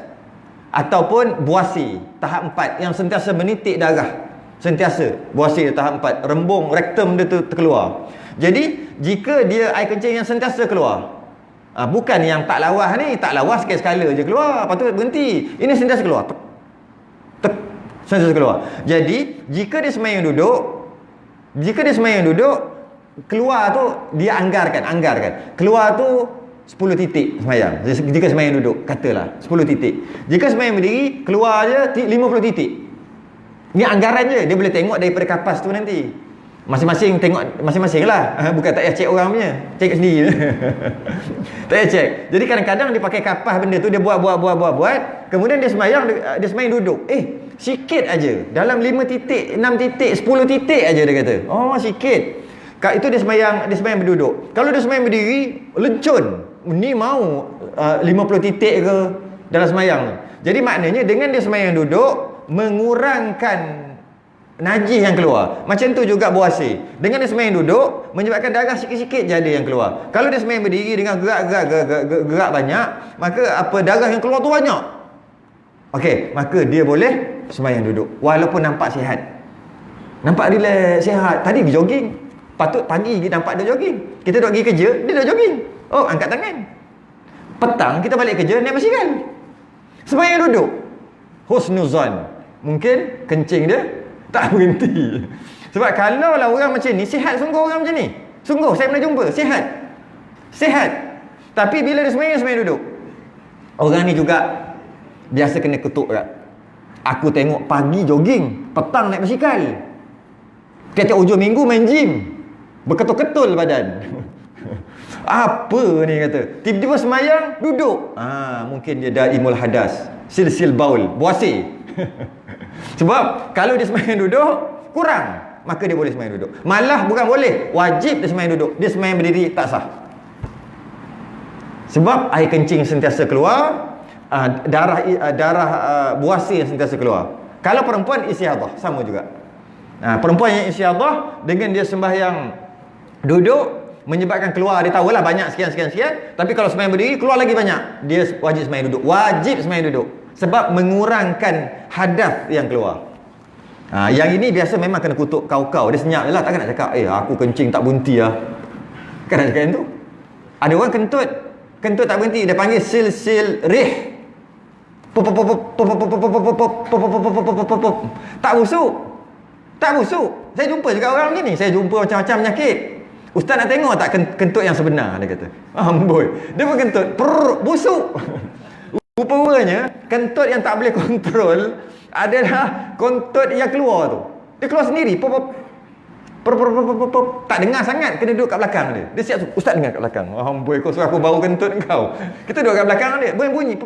ataupun buasi tahap 4 yang sentiasa menitik darah, sentiasa buasi tahap 4, rembung rektum dia tu terkeluar. Jadi jika dia air kencing yang sentiasa keluar, bukan yang tak lawas ni, tak lawas sekali-sekala je keluar, lepas tu berhenti, ini sentiasa keluar, sentiasa keluar. Jadi jika dia semayang duduk, keluar tu dia anggarkan keluar tu 10 titik semayang. Jika semayang duduk, katalah 10 titik. Jika semayang berdiri, keluar je 50 titik. Ni anggaran je, dia boleh tengok daripada kapas tu nanti. Masing-masing tengok masing-masing lah. Bukan tak payah cek orang punya, cek sendiri. Tak payah cek. Jadi kadang-kadang dia pakai kapas benda tu, dia buat, kemudian dia semayang duduk. Sikit aja, dalam 5 titik, 6 titik, 10 titik aja dia kata. Oh, sikit. Itu dia semayang berduduk. Kalau dia semayang berdiri, lencun. Ni mau 50 titik ke dalam semayang. Jadi maknanya dengan dia semayang duduk, mengurangkan najis yang keluar. Macam tu juga buasi. Dengan dia semayang duduk, menyebabkan darah sikit-sikit je ada yang keluar. Kalau dia semayang berdiri dengan gerak banyak, maka darah yang keluar tu banyak. Okey, maka dia boleh semayang duduk walaupun nampak sihat. Nampak relax, sihat. Tadi pergi jogging. Patut pagi kita nampak dia jogging. Kita duduk pergi kerja, dia dah jogging. Oh, angkat tangan. Petang kita balik kerja, naik basikal. Semayang duduk. Husnuzan. Mungkin kencing dia tak berhenti. Sebab kalau lah orang macam ni, sihat sungguh orang macam ni. Sungguh, saya pernah jumpa, sihat. Tapi bila dia semayang duduk. Orang ni juga biasa kena kutuk tak? Aku tengok pagi jogging, petang naik basikal. Tiap-tiap hujung minggu main gym. Berketul-ketul badan. Apa ni kata? Tiba-tiba semayang duduk. Mungkin dia daimul hadas, silsil baul, buasi. Sebab kalau dia semayang duduk kurang, maka dia boleh semayang duduk. Malah bukan boleh, wajib dia semayang duduk. Dia semayang berdiri tak sah. Sebab air kencing sentiasa keluar, darah buasi yang sentiasa keluar. Kalau perempuan istihadah sama juga. Perempuan yang istihadah dengan dia sembahyang duduk menyebabkan keluar, dia tahulah banyak sekian, tapi kalau semayang berdiri keluar lagi banyak, dia wajib semayang duduk, sebab mengurangkan hadas yang keluar. Yang ini biasa memang kena kutuk kau, dia senyap je lah, takkan nak cakap aku kencing tak berhenti lah, kan nak cakap yang tu. Ada orang kentut tak berhenti, dia panggil silsil rih, tak busuk. Saya jumpa juga orang macam ni, saya jumpa macam-macam penyakit. Ustaz nak tengok tak kentut yang sebenar, dia kata. Amboi, dia pun kentut busuk. Rupanya kentut yang tak boleh kontrol adalah kentut yang keluar tu. Dia keluar sendiri, tak dengar sangat, kena duduk kat belakang dia. Dia siap, ustaz dengar kat belakang. Amboi, kau suruh aku bau kentut kau. Kita duduk kat belakang dia, bunyi. Dia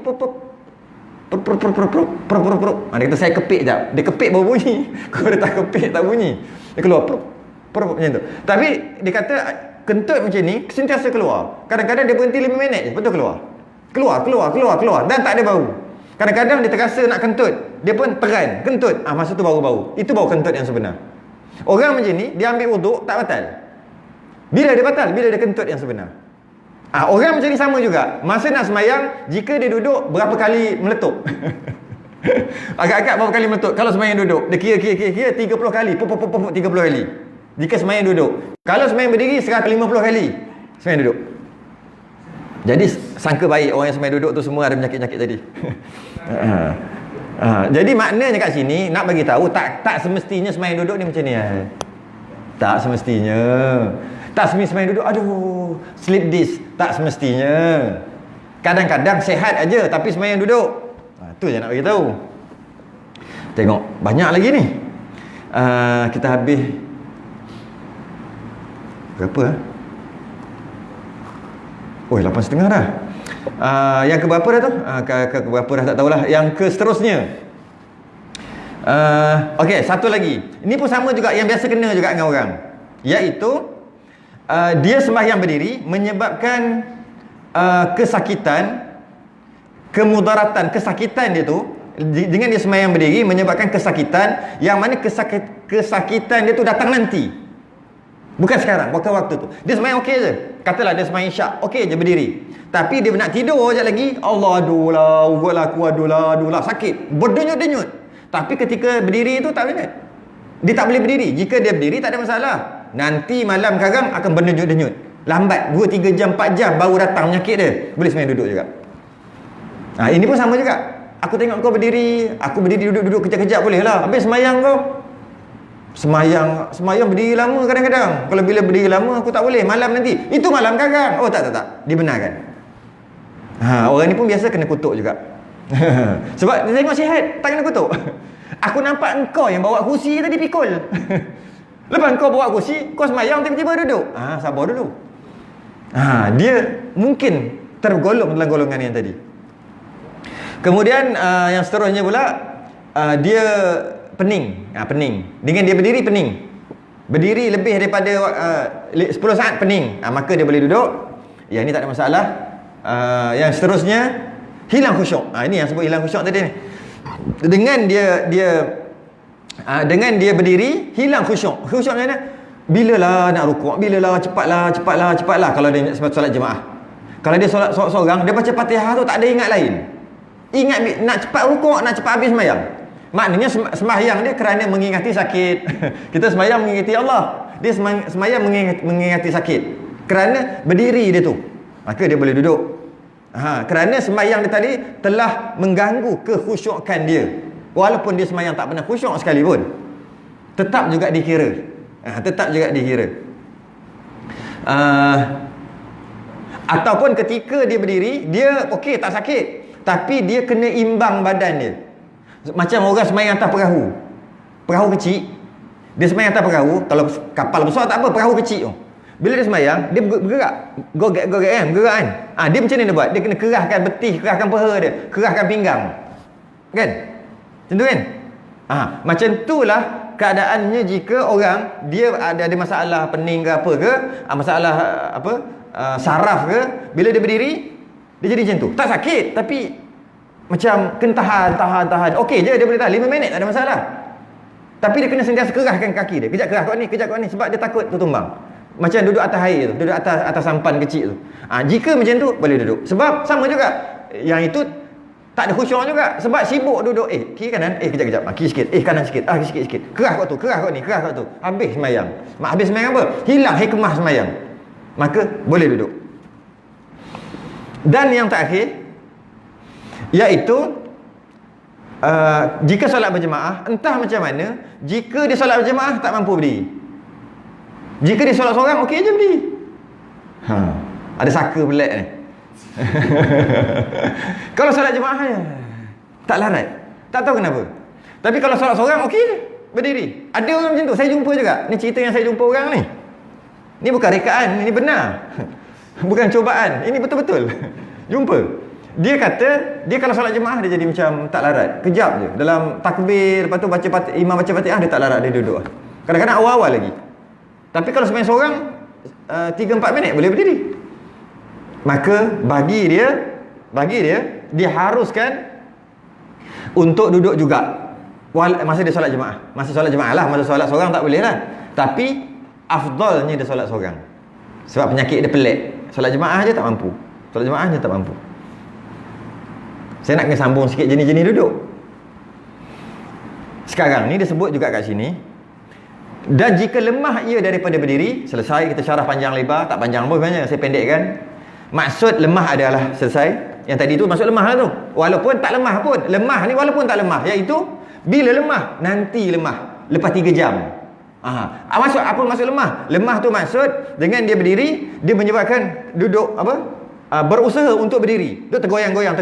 kata saya kepik jap. Dia kepik baru bunyi. Kalau dia tak kepik tak bunyi. Dia keluar macam tu. Tapi dia kata kentut macam ni sentiasa keluar. Kadang-kadang dia berhenti 5 minit je, betul keluar. Keluar dan tak ada bau. Kadang-kadang dia terasa nak kentut, dia pun teran kentut. Masa tu baru bau. Itu bau kentut yang sebenar. Orang macam ni dia ambil wuduk tak batal. Bila dia batal? Bila dia kentut yang sebenar. Orang macam ni sama juga. Masa nak semayang, jika dia duduk berapa kali meletup. Agak-agak berapa kali meletup. Kalau semayang duduk, dia kira 30 kali. 30 kali. Jika semayang duduk. Kalau semayang berdiri, 150 kali semayang duduk. Jadi sangka baik orang yang semayang duduk tu semua ada penyakit-penyakit tadi. Jadi maknanya kat sini nak bagi tahu tak semestinya semayang duduk ni macam ni. Tak semestinya. Tak semestinya duduk, aduh, slip disc. Tak semestinya. Kadang-kadang sihat aja tapi semayang duduk. Tu je nak bagi tahu. Tengok, banyak lagi ni. Kita habis berapa? 8.30 dah. Yang ke berapa dah tu? Ke berapa dah tak tahulah. Yang ke seterusnya. Okey, satu lagi. Ini pun sama juga, yang biasa kena juga dengan orang. Iaitu dia sembahyang berdiri menyebabkan kesakitan, kemudaratan, kesakitan dia tu dengan dia sembahyang berdiri menyebabkan kesakitan, yang mana kesakitan dia tu datang nanti. Bukan sekarang, bukan waktu tu. Dia sembahyang okey je. Katalah dia sembahyang Isyak, okey je berdiri. Tapi dia nak tidur sekejap lagi, Allah adulah, ubatlah aku adulah, sakit, berdenyut-denyut. Tapi ketika berdiri tu tak boleh. Dia tak boleh berdiri. Jika dia berdiri tak ada masalah. Nanti malam kadang akan berdenyut-denyut. Lambat 2, 3 jam, 4 jam baru datang penyakit dia. Boleh sembahyang duduk juga. Ini pun sama juga. Aku tengok kau berdiri, aku berdiri duduk-duduk kejap-kejap boleh lah. Habis sembahyang kau. Sembahyang berdiri lama kadang-kadang. Kalau bila berdiri lama aku tak boleh. Malam nanti. Itu malam kadang. Oh tak. Dibenarkan. Orang ni pun biasa kena kutuk juga. Sebab dia tengok sihat, tak kena kutuk. Aku nampak engkau yang bawa kursi tadi pikul. Lepas kau bawa kursi, kau sembahyang tiba-tiba duduk. Sabar dulu. Dia mungkin tergolong dalam golongan yang tadi. Kemudian yang seterusnya pula, dia pening. Pening. Dengan dia berdiri pening. Berdiri lebih daripada 10 saat pening. Maka dia boleh duduk. Yang ini tak ada masalah. Yang seterusnya, hilang khusyuk. Ini yang sebut hilang khusyuk tadi ni. Dengan dia berdiri, hilang khusyuk. Khusyuk macam mana? Bilalah nak rukuk, bilalah cepatlah kalau dia solat jemaah. Kalau dia solat seorang, dia baca Fatihah tu tak ada ingat lain. Ingat nak cepat rukuk, nak cepat habis sembahyang. Maknanya sembahyang dia kerana mengingati sakit. Kita sembahyang mengingati Allah. Dia sembahyang mengingati sakit. Kerana berdiri dia tu, maka dia boleh duduk. Kerana sembahyang dia tadi telah mengganggu kekhusyukan dia. Walaupun dia sembahyang tak pernah khusyuk sekalipun, tetap juga dikira. Ataupun ketika dia berdiri, dia okey tak sakit, tapi dia kena imbang badan dia. Macam orang sembahyang atas perahu kecil. Dia sembahyang atas perahu. Kalau kapal besar tak apa, perahu kecil tu, bila dia sembahyang, dia bergerak. Gogek kan, bergerak kan. Dia macam ni dia buat. Dia kena kerahkan betih, kerahkan peha dia, kerahkan pinggang. Kan? Macam tu kan? Macam itulah keadaannya jika orang dia ada masalah pening ke apa ke, masalah saraf ke, bila dia berdiri, dia jadi macam tu. Tak sakit, tapi macam kena tahan. Okey je, dia boleh tahan 5 minit, tak ada masalah. Tapi dia kena sentiasa kerahkan kaki dia. Kejap kerah kat ni sebab dia takut tertumbang. Macam duduk atas air tu, duduk atas sampan kecil tu. Jika macam tu boleh duduk. Sebab sama juga, yang itu tak ada khusyuk juga. Sebab sibuk duduk, kiri kanan, kejap, kiri sikit, kanan sikit, sikit. Kerah kat tu. Habis sembahyang. Habis sembahyang apa? Hilang hikmah sembahyang. Maka boleh duduk. Dan yang terakhir, iaitu jika solat berjemaah, entah macam mana, jika dia solat berjemaah tak mampu berdiri. Jika dia solat seorang, okey je berdiri. Ada saka pelik ni. Kalau solat jemaah tak larat. Tak tahu kenapa. Tapi kalau solat seorang, okey je berdiri. Ada orang macam tu, saya jumpa juga. Ni cerita yang saya jumpa orang ni. Ni bukan rekaan, ini benar. Bukan cubaan, ini betul-betul. Jumpa. Dia kata, dia kalau solat jemaah dia jadi macam tak larat. Kejap je. Dalam takbir, lepas tu imam baca Fatihah, dia tak larat, dia duduk. Kadang-kadang awal-awal lagi. Tapi kalau sembahyang seorang 3-4 minit boleh berdiri. Maka bagi dia diharuskan untuk duduk juga masa dia solat jemaah. Masa solat jemaah lah, masa solat seorang tak boleh lah. Tapi afdalnya dia solat seorang. Sebab penyakit dia pelik. Solat jemaah je tak mampu. Saya nak kena sambung sikit jenis-jenis duduk. Sekarang ni dia sebut juga kat sini. Dan jika lemah ia daripada berdiri, selesai kita syarah panjang lebar, tak panjang pun sebenarnya, saya pendekkan. Maksud lemah adalah selesai. Yang tadi tu maksud lemah lah tu. Walaupun tak lemah pun. Lemah ni walaupun tak lemah, iaitu bila lemah, nanti lemah lepas 3 jam. Apa maksud lemah? Lemah tu maksud dengan dia berdiri, dia menyebabkan duduk berusaha untuk berdiri. Duduk tergoyang-goyang.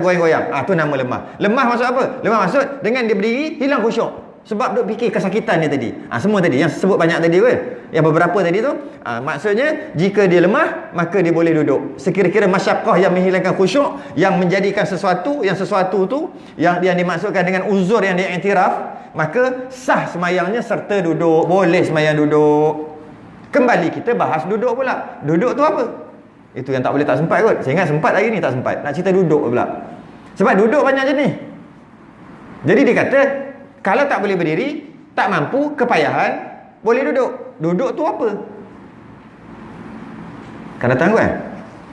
Tu nama lemah. Lemah maksud apa? Lemah maksud dengan dia berdiri hilang khusyuk. Sebab duk fikir kesakitan dia tadi. Semua tadi, yang sebut banyak tadi kan. Yang beberapa tadi tu, maksudnya jika dia lemah, maka dia boleh duduk. Sekira-kira masyaqqah yang menghilangkan khusyuk, yang menjadikan sesuatu tu yang dimaksudkan dengan uzur yang dia iktiraf, maka sah semayangnya serta duduk. Boleh semayang duduk. Kembali kita bahas duduk pula. Duduk tu apa? Itu yang tak boleh tak sempat kot. Saya ingat sempat hari ni tak sempat. Nak cerita duduk pula. Sebab duduk banyak jenis. Jadi dia kata, kalau tak boleh berdiri, tak mampu, kepayahan, boleh duduk. Duduk tu apa? Kan datang kan?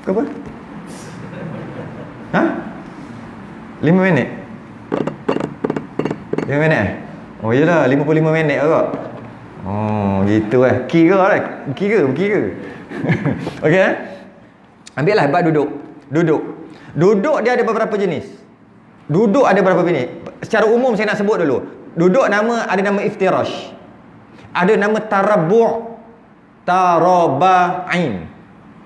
Ke apa? 5 minit? 5 minit eh? Oh iyalah, 55 minit agak. Oh gitu eh. Kira lah. Kira. Okey eh? Ambil lah bab duduk. Duduk dia ada beberapa jenis. Duduk ada beberapa jenis. Secara umum saya nak sebut dulu. Duduk ada nama iftirash. Ada nama tarabbu'. Taraba'in.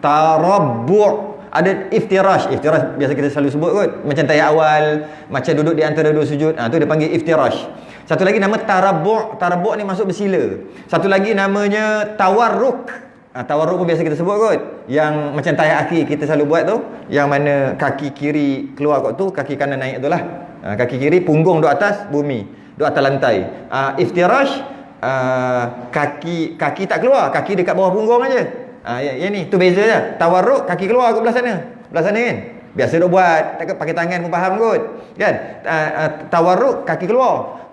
Tarabbu'. Ada iftirash. Iftirash biasa kita selalu sebut kot. Macam tayat awal, macam duduk di antara dua sujud. Tu dia panggil iftirash. Satu lagi nama tarabbu'. Tarabbu' ni masuk bersila. Satu lagi namanya tawarruk. Tawarruk pun biasa kita sebut kot. Yang macam tayat akhir kita selalu buat tu, yang mana kaki kiri keluar kot tu, kaki kanan naik tu lah. Kaki kiri, punggung duduk atas bumi, duduk atas lantai. Iftirash, kaki tak keluar, kaki dekat bawah punggung aja. Yang ni tu beza je. Tawarruk, kaki keluar ke belah sana kan. Biasa duk buat, tak pakai tangan pun faham kot kan. Tawarruk, kaki keluar.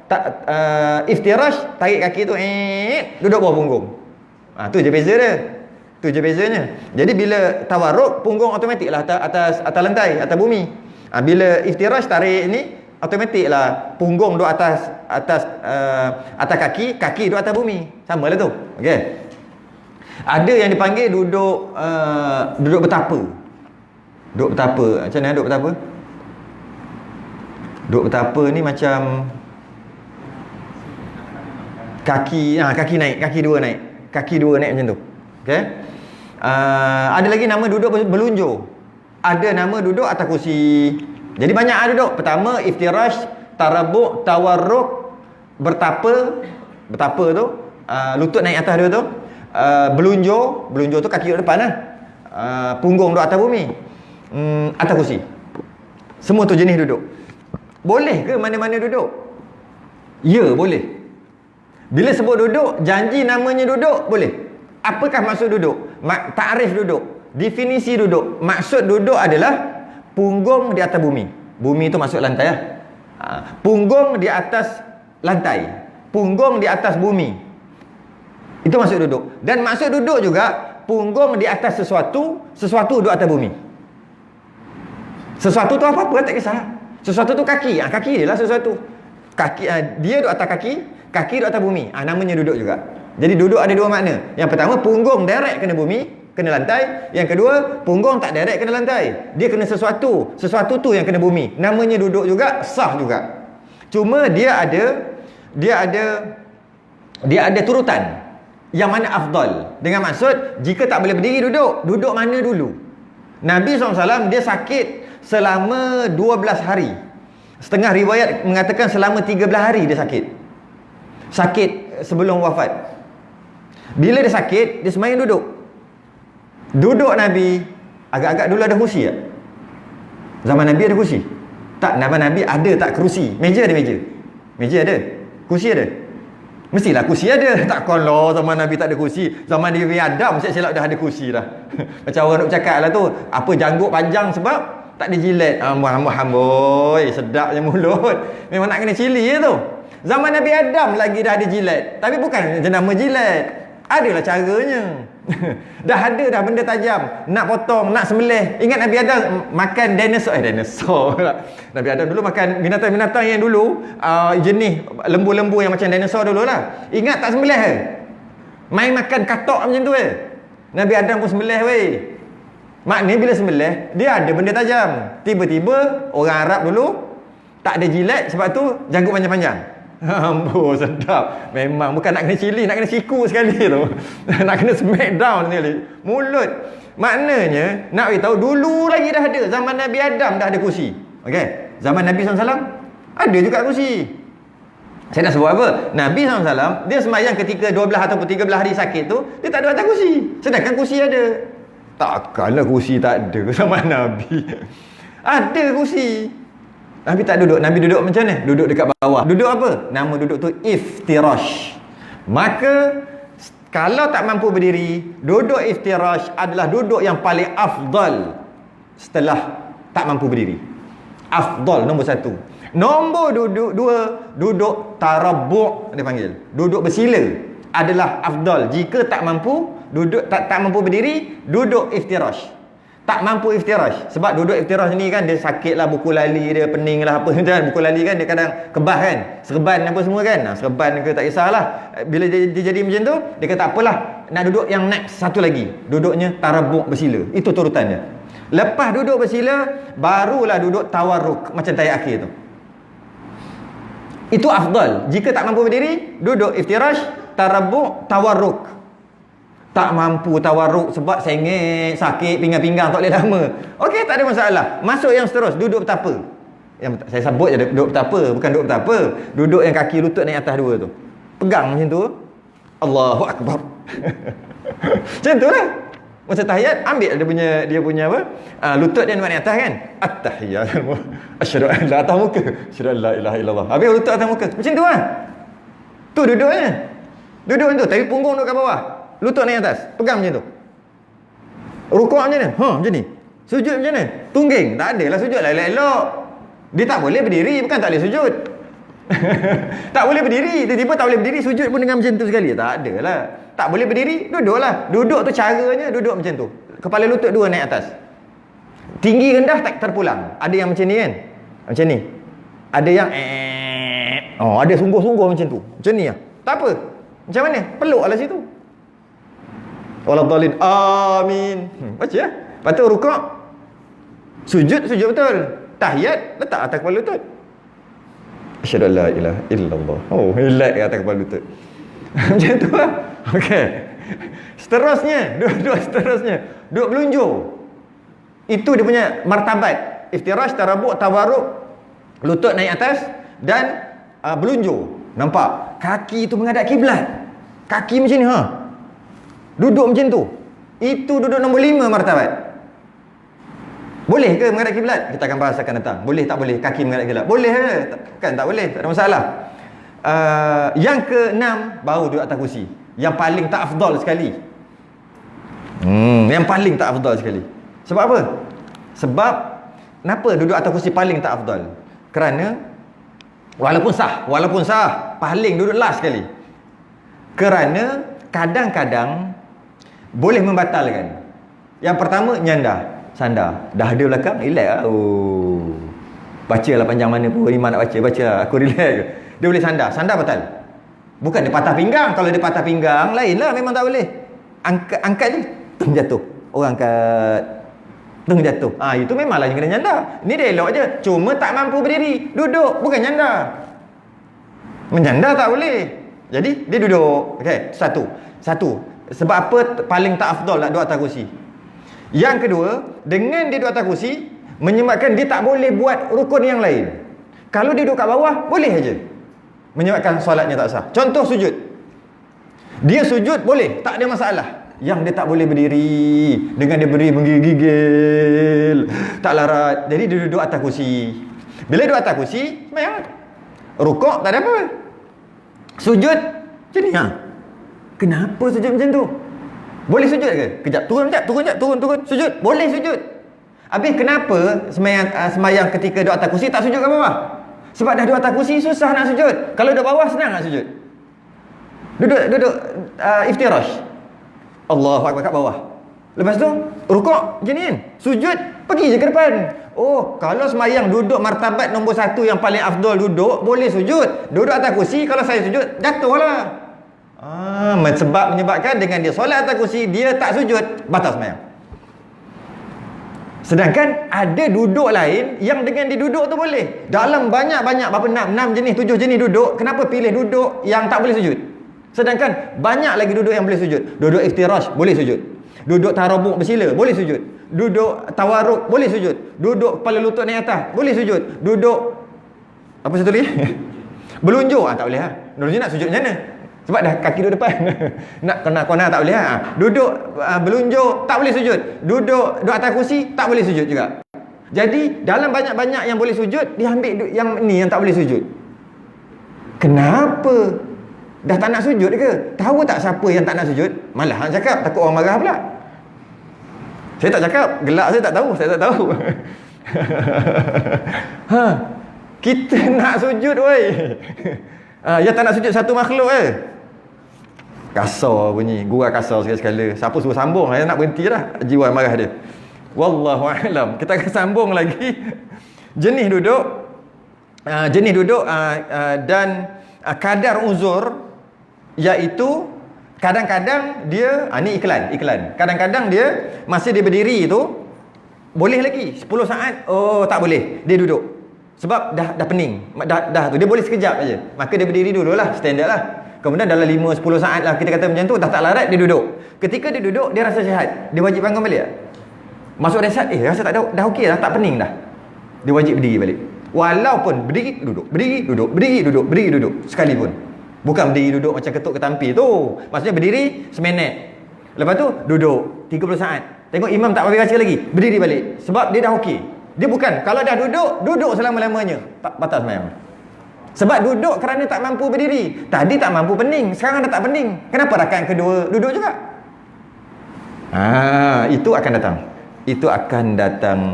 Iftirash, tarik kaki tu duduk bawah punggung. Tu je beza dia. Tu je bezanya. Jadi bila tawarruk, punggung automatik lah atas lantai, atas bumi. Bila iftirash, tarik ni, automatik lah punggung duduk atas kaki duduk atas bumi. Sama lah tu. Okey. Ada yang dipanggil duduk bertapa. Duduk bertapa. Macam mana duduk bertapa? Duduk bertapa ni macam kaki naik, kaki dua naik. Kaki dua naik macam tu. Okey. Ada lagi nama duduk berlunjur. Ada nama duduk atas kursi. Jadi banyak duduk. Pertama iftirash, tarabbu', tawarruk, bertapa tu, lutut naik atas dia tu. Berlunjur tu kaki duduk depan lah. Punggung duduk atas bumi. Atas kursi. Semua tu jenis duduk. Boleh ke mana-mana duduk? Ya, boleh. Bila sebut duduk, janji namanya duduk, boleh. Apakah maksud duduk? Takrif duduk, definisi duduk. Maksud duduk adalah punggung di atas bumi. Bumi itu maksud lantai lah. Punggung di atas lantai, punggung di atas bumi. Itu maksud duduk. Dan maksud duduk juga punggung di atas sesuatu duduk atas bumi. Sesuatu tu apa-apa tak kisah. Sesuatu tu kaki. Kaki dia lah sesuatu. Kaki dia duduk atas kaki duduk atas bumi. Namanya duduk juga. Jadi duduk ada dua makna. Yang pertama, punggung direct kena bumi, kena lantai. Yang kedua, punggung tak direct kena lantai. Dia kena sesuatu tu yang kena bumi. Namanya duduk juga, sah juga. Cuma dia ada turutan. Yang mana afdal. Dengan maksud, jika tak boleh berdiri duduk mana dulu? Nabi SAW dia sakit selama 12 hari. Setengah riwayat mengatakan selama 13 hari dia sakit sebelum wafat. Bila dia sakit, dia semayang duduk Nabi. Agak-agak dulu ada kursi tak? Zaman Nabi ada kursi? Tak, zaman Nabi ada tak kerusi? Meja ada. Meja ada. Kursi ada. Mestilah kursi ada. Takkan lah zaman Nabi tak ada kursi. Zaman Nabi Adam silap dah ada kursi dah. Macam orang nak bercakap lah tu, apa janggut panjang sebab tak ada jilat. Amboi, sedapnya mulut. Memang nak kena cili je tu. Zaman Nabi Adam lagi dah ada jilat. Tapi bukan jenama jilat. Adalah caranya. Dah ada dah benda tajam. Nak potong, nak sembelih. Ingat Nabi Adam makan dinosaur. Nabi Adam dulu makan binatang-binatang yang dulu jenis lembu-lembu yang macam dinosaur dulu lah. Ingat tak sembelih ke? Main makan katok macam tu ke? Nabi Adam pun sembelih weh. Maknanya bila sembelih, dia ada benda tajam. Tiba-tiba orang Arab dulu tak ada jilat, sebab tu janggut panjang-panjang. Amboi, sedap. Memang bukan nak kena cili, nak kena siku sekali tu. Nak kena smack down sekali. Mulut. Maknanya nak beritahu dulu lagi dah ada. Zaman Nabi Adam dah ada kursi. Okey. Zaman Nabi SAW ada juga kursi. Saya nak sebut apa? Nabi SAW, dia sembahyang ketika 12 ataupun 13 hari sakit tu, dia tak ada atas kursi. Sedangkan kursi ada. Takkanlah kursi tak ada sama Nabi. Ada kursi. Nabi tak duduk. Nabi duduk macam mana? Duduk dekat bawah. Duduk apa? Nama duduk tu iftirash. Maka kalau tak mampu berdiri, duduk iftirash adalah duduk yang paling afdal setelah tak mampu berdiri. Afdal nombor 1. Nombor dua, duduk tarabbu' dia panggil. Duduk bersila adalah afdal. Jika tak mampu duduk, tak mampu berdiri, duduk iftirash. Tak mampu iftirash. Sebab duduk iftirash ni kan dia sakit lah, buku lali dia, pening lah apa kan. Buku lali kan dia kadang kebah kan, serban apa semua kan. Serban ke tak kisahlah. Bila dia jadi macam tu, dia kata apalah, nak duduk yang next satu lagi. Duduknya tarabbu' bersila. Itu turutannya. Lepas duduk bersila, barulah duduk tawarruk macam tayat akhir tu. Itu afdal. Jika tak mampu berdiri, duduk iftirash, tarabbu', tawarruk. Tak mampu tawarruk sebab sengit, sakit, pinggang-pinggang tak boleh lama. Okey, tak ada masalah. Masuk yang seterus, duduk bertapa. Yang saya sebut je duduk bertapa, bukan duduk bertapa. Duduk yang kaki lutut naik atas dua tu. Pegang macam tu. Allahu akbar. Macam tu lah. Masa tahiyat, ambil dia punya apa? Lutut dia naik atas kan? At-tahiyat. Asyhadu an la atas muka. Asyhadu an la ilaha illallah. Habis lutut atas muka. Macam tu lah. Tu duduknya. Duduk macam tu, tapi punggung duduk kat bawah. Lutut naik atas. Pegang macam tu. Rukuk macam mana? Macam ni. Sujud macam mana? Tungging. Tak adalah sujud lah elok-elok. Dia tak boleh berdiri, bukan tak boleh sujud. Tak boleh berdiri. Tiba-tiba tak boleh berdiri, sujud pun dengan macam tu sekali. Tak adalah. Tak boleh berdiri, duduklah. Duduk tu caranya duduk macam tu. Kepala lutut dua naik atas. Tinggi rendah tak terpulang. Ada yang macam ni kan? Macam ni. Ada yang ada sungguh-sungguh macam tu. Macam ni lah. Tak apa. Macam mana? Peluk lah situ. Waladhdallin. Amin. Baca lah. Lepas tu rukuk. Sujud betul. Tahiyat letak atas kepala lutut. Asyhadu an la ilaha illallah. Oh, relax kat atas kepala lutut. Macam tu lah. Okey. Seterusnya, duduk belunjur. Itu dia punya martabat. Iftirash, tarabbu', tawarruk, lutut naik atas dan belunjur. Nampak? Kaki tu menghadap kiblat. Kaki macam ni Duduk macam tu. Itu duduk nombor 5 martabat. Boleh ke menghadap kiblat? Kita akan bahas akan datang. Boleh tak boleh kaki menghadap kiblat? Boleh ke? Kan tak boleh, tak ada masalah. Yang ke-6 baru duduk atas kursi. Yang paling tak afdal sekali. Yang paling tak afdal sekali. Sebab apa? Sebab kenapa duduk atas kursi paling tak afdal? Kerana walaupun sah, paling duduk last sekali. Kerana kadang-kadang boleh membatalkan. Yang pertama sandar. Dah ada belakang, relax lah. Bacalah panjang mana pun, imam nak baca lah. Aku relax. Dia boleh sandar batal. Bukan dia patah pinggang. Kalau dia patah pinggang, lain lah, memang tak boleh. Angkat je, tung jatuh. Orang angkat, tung jatuh. Itu memanglah yang kena nyandar. Ni dia elok je. Cuma tak mampu berdiri. Duduk, bukan nyandar. Menyandar tak boleh. Jadi, dia duduk. Okey, satu. Sebab apa paling tak afdal nak duduk atas kursi? Yang kedua, dengan dia duduk atas kursi, menyebabkan dia tak boleh buat rukun yang lain. Kalau dia duduk kat bawah, boleh aja. Menyebabkan solatnya tak sah. Contoh sujud. Dia sujud boleh, tak ada masalah. Yang dia tak boleh berdiri, dengan dia berdiri menggigil, tak larat. Jadi dia duduk atas kursi. Bila duduk atas kursi, sembahyang. Rukuk tak ada apa. Sujud macam ni Kenapa sujud macam tu? Boleh sujud ke? Kejap, turun, sujud. Boleh sujud. Habis kenapa sembahyang ketika duduk atas kursi tak sujud kat bawah? Sebab dah duduk atas kursi susah nak sujud. Kalau duduk bawah senang nak sujud. Duduk iftirash. Allahu akbar kat bawah. Lepas tu rukuk macam ni kan. Sujud pergi je ke depan. Kalau sembahyang duduk martabat nombor 1 yang paling afdal duduk, boleh sujud. Duduk atas kursi, kalau saya sujud jatuhlah. Sebab menyebabkan dengan dia solat atas kursi, dia tak sujud, batal sembahyang. Sedangkan ada duduk lain yang dengan dia duduk tu boleh. Dalam banyak-banyak berapa 6 jenis, 7 jenis duduk, kenapa pilih duduk yang tak boleh sujud? Sedangkan banyak lagi duduk yang boleh sujud. Duduk iftirash boleh sujud. Duduk tarabuk bersila boleh sujud. Duduk tawarruk boleh sujud. Duduk kepala lutut naik atas boleh sujud. Duduk apa satu lagi? Berlunjuk tak boleh lah. Berlunjuk nak sujud macam mana? Sebab dah kaki duduk depan. Nak kena tak boleh lah. Duduk berlunjuk tak boleh sujud. Duduk atas kursi tak boleh sujud juga. Jadi dalam banyak-banyak yang boleh sujud, dia ambil yang ni yang tak boleh sujud. Kenapa? Dah tak nak sujud ke? Tahu tak siapa yang tak nak sujud? Malah hang cakap takut orang marah pula. Saya tak cakap, gelak saya tak tahu, ha, kita nak sujud woi. Ya tak nak sujud satu makhluk kasar bunyi, gua kasar sekali-sekala. Siapa suruh sambung? Saya nak berhenti dah jiwa marah dia. Wallahu a'lam. Kita akan sambung lagi. Jenis duduk dan kadar uzur, iaitu kadang-kadang dia ni iklan. Kadang-kadang dia masa dia berdiri tu boleh lagi 10 saat, tak boleh. Dia duduk. Sebab dah pening. Dah tu dia boleh sekejap aja. Maka dia berdiri dululah, standard lah. Kemudian dalam 5-10 saat lah kita kata macam tu, dah tak larat dia duduk. Ketika dia duduk, dia rasa sihat. Dia wajib bangun balik tak? Masuk rehat, rasa tak dah okey dah, tak pening dah. Dia wajib berdiri balik. Walaupun berdiri duduk, berdiri duduk, berdiri duduk, berdiri duduk sekalipun. Bukan berdiri duduk macam ketuk ketampi tu. Maksudnya berdiri seminit. Lepas tu duduk 30 saat. Tengok imam tak habis baca lagi, berdiri balik. Sebab dia dah okey. Dia bukan kalau dah duduk selama-lamanya. Tak batal sembahyang. Sebab duduk kerana tak mampu berdiri. Tadi tak mampu pening, sekarang dah tak pening. Kenapa rakaat kedua duduk juga? Itu akan datang.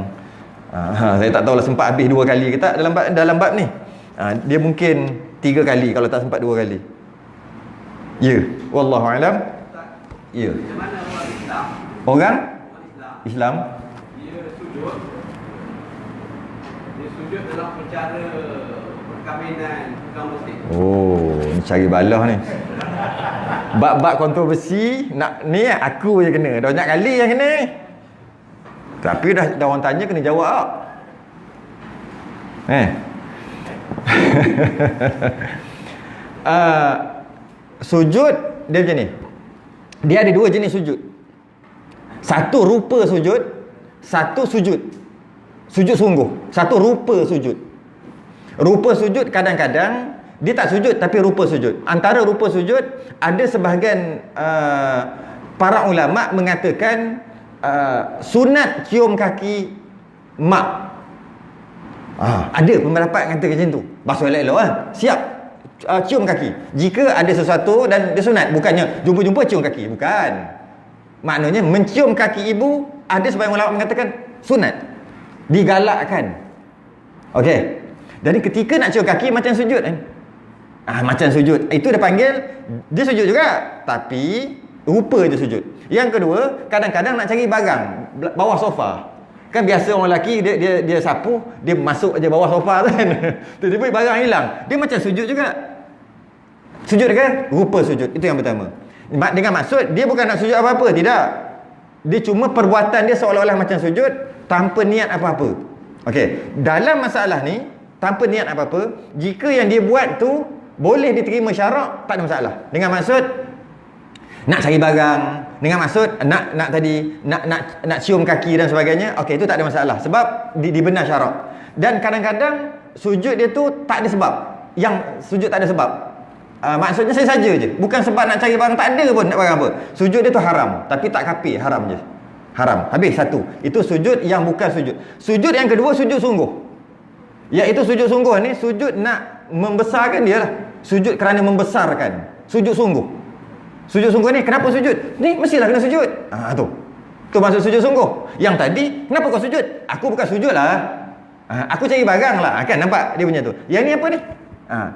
Saya tak tahulah sempat habis 2 kali ke tak dalam bab ni. Dia mungkin 3 kali kalau tak sempat 2 kali. Ya, wallahu alam. Ya. Macam mana orang Islam? Orang Islam dia sujud dalam perkara perkahwinan bukan muslim. ni cari balah ni. Bab-bab kontroversi ni aku je kena. Dah banyak kali yang kena. Tapi dah orang tanya kena jawab. Sujud dia macam ni. Dia ada 2 jenis sujud. Satu rupa sujud, satu sujud. Sujud sungguh. Satu rupa sujud. Rupa sujud kadang-kadang dia tak sujud tapi rupa sujud. Antara rupa sujud, ada sebahagian para ulama mengatakan sunat cium kaki mak. Ada pendapat kata macam tu. Basuh elok-elok siap cium kaki. Jika ada sesuatu dan dia sunat, bukannya jumpa-jumpa cium kaki, bukan. Maknanya mencium kaki ibu, ada sebahagian ulama mengatakan sunat, digalakkan. Okey. Jadi ketika nak cium kaki macam sujud macam sujud. Itu dia panggil dia sujud juga, tapi rupa je sujud. Yang kedua, kadang-kadang nak cari barang bawah sofa. Kan biasa orang lelaki dia sapu, dia masuk aja bawah sofa kan. Tiba-tiba barang hilang. Dia macam sujud juga. Sujud kan? Rupa sujud. Itu yang pertama. Dengan maksud dia bukan nak sujud apa-apa, tidak. Dia cuma perbuatan dia seolah-olah macam sujud tanpa niat apa-apa. Okey, dalam masalah ni tanpa niat apa-apa, jika yang dia buat tu boleh diterima syarak, tak ada masalah. Dengan maksud nak cari barang, dengan maksud nak cium kaki dan sebagainya, okey, itu tak ada masalah sebab dibenar syarak. Dan kadang-kadang sujud dia tu tak ada sebab. Yang sujud tak ada sebab. Maksudnya saya saja je, bukan sebab nak cari barang, tak ada pun nak barang apa. Sujud dia tu haram, tapi tak kafir, haram je. Haram. Habis satu. Itu sujud yang bukan sujud. Sujud yang kedua sujud sungguh. Iaitu sujud sungguh ni sujud nak membesarkan dia lah. Sujud kerana membesarkan. Sujud sungguh. Sujud sungguh ni kenapa sujud? Ni mestilah kena sujud. Tu maksud sujud sungguh. Yang tadi kenapa kau sujud? Aku bukan sujud lah. Aku cari barang lah. Kan nampak dia punya tu. Yang ni apa ni?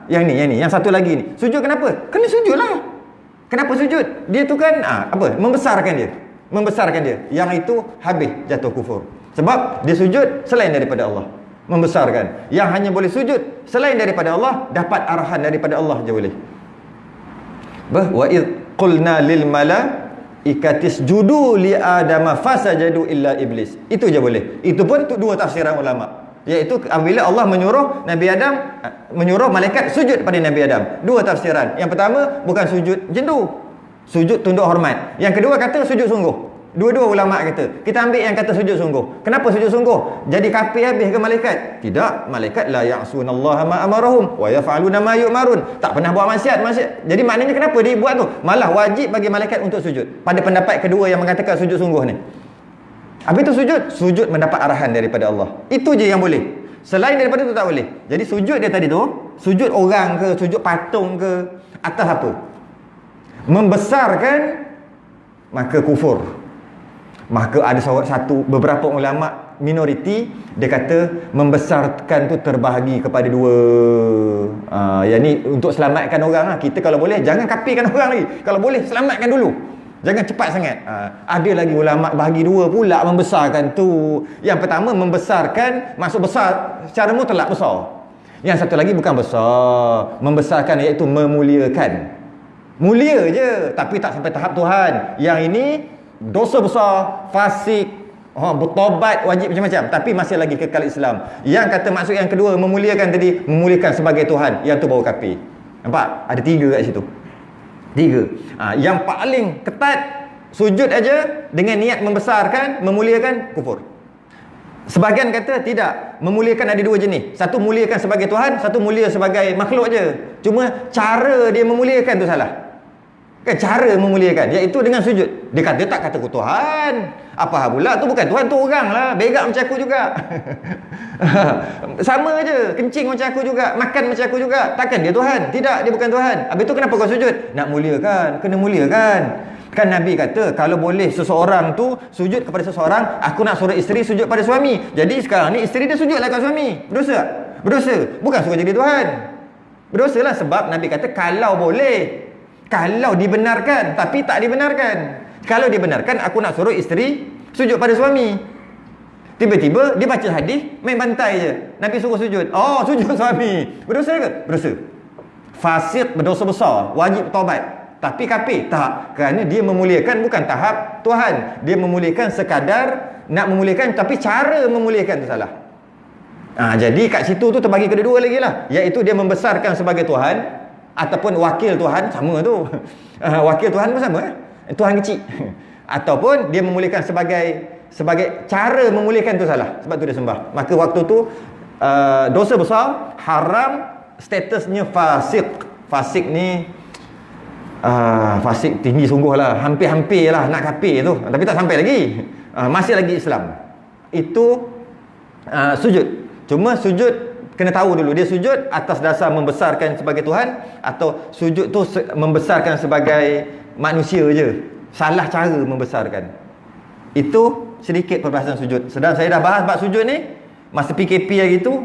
Yang ni. Yang satu lagi ni. Sujud kenapa? Kena sujud lah. Kenapa sujud? Dia tu kan apa? Membesarkan dia. Membesarkan dia. Yang itu habis jatuh kufur. Sebab dia sujud selain daripada Allah. Membesarkan. Yang hanya boleh sujud selain daripada Allah, dapat arahan daripada Allah je boleh. Wa id qulna lil malaikati isjudu li adama fasajadu illa iblis. Itu je boleh. Itu pun dua tafsiran ulama. Iaitu apabila Allah menyuruh malaikat sujud pada Nabi Adam. Dua tafsiran. Yang pertama bukan sujud macam tu. Sujud tunduk hormat. Yang kedua kata sujud sungguh. Dua-dua ulama kata. Kita ambil yang kata sujud sungguh. Kenapa sujud sungguh? Jadi kafir habis ke malaikat? Tidak. Malaikat la ya'sunallaha ma amarahum wa yaf'aluna ma yu'marun. Tak pernah buat maksiat. Jadi maknanya kenapa dia buat tu? Malah wajib bagi malaikat untuk sujud. Pada pendapat kedua yang mengatakan sujud sungguh ni. Habis tu sujud mendapat arahan daripada Allah. Itu je yang boleh. Selain daripada tu tak boleh. Jadi sujud dia tadi tu, sujud orang ke, sujud patung ke, atas apa? Membesarkan, maka kufur. Maka ada beberapa ulama minoriti dia kata membesarkan tu terbahagi kepada dua. Yang ni untuk selamatkan orang lah. Kita kalau boleh jangan kafirkan orang lagi. Kalau boleh selamatkan dulu. Jangan cepat sangat. Ada lagi ulama bahagi dua pula membesarkan tu. Yang pertama membesarkan, maksud besar secara mutlak besar. Yang satu lagi bukan besar, membesarkan iaitu memuliakan. Mulia je tapi tak sampai tahap Tuhan. Yang ini dosa besar, fasik, bertobat, wajib macam-macam, tapi masih lagi kekal Islam. Yang kata maksud yang kedua memuliakan tadi, memuliakan sebagai Tuhan, yang tu baru kafir. Nampak? Ada 3 kat situ. 3. Yang paling ketat sujud aja dengan niat membesarkan, memuliakan, kufur. Sebahagian kata tidak, memuliakan ada 2 jenis. Satu muliakan sebagai Tuhan, satu mulia sebagai makhluk je. Cuma cara dia memuliakan tu salah. Kan cara memuliakan iaitu dengan sujud. Dia kata tak kata Tuhan. Apa pula tu bukan Tuhan, tu orang lah. Berak macam aku juga. Sama je, kencing macam aku juga, makan macam aku juga. Takkan dia Tuhan? Tidak, dia bukan Tuhan. Habis tu kenapa kau sujud? Nak muliakan, kena muliakan. Kan Nabi kata kalau boleh seseorang tu sujud kepada seseorang, aku nak suruh isteri sujud pada suami. Jadi sekarang ni isteri dia sujudlah kat suami. Berdosa tak? Berdosa. Bukan suruh jadi Tuhan. Berdosa lah sebab Nabi kata kalau boleh. Kalau dibenarkan, tapi tak dibenarkan. Kalau dibenarkan, aku nak suruh isteri sujud pada suami. Tiba-tiba dia baca hadis, main bantai je. Nabi suruh sujud. Oh, sujud suami. Berdosa ke? Berdosa. Fasik, berdosa besar, wajib taubat. Tapi kafir? Tak. Kerana dia memuliakan bukan tahap Tuhan. Dia memuliakan sekadar nak memuliakan, tapi cara memuliakan tu salah. Jadi kat situ tu terbagi kedua lagi lah. Iaitu dia membesarkan sebagai Tuhan ataupun wakil Tuhan, sama tu. Wakil Tuhan pun sama. Tuhan kecil. Ataupun dia memuliakan sebagai cara memuliakan tu salah. Sebab tu dia sembah. Maka waktu tu dosa besar, haram, statusnya fasik. Fasik ni fasik tinggi sungguh lah. Hampir-hampir lah nak kafir tu. Tapi tak sampai lagi. Masih lagi Islam. Itu sujud. Cuma sujud kena tahu dulu, dia sujud atas dasar membesarkan sebagai Tuhan atau sujud tu membesarkan sebagai manusia je. Salah cara membesarkan. Itu sedikit perbahasan sujud. Sedang saya dah bahas bab sujud ni masa PKP hari tu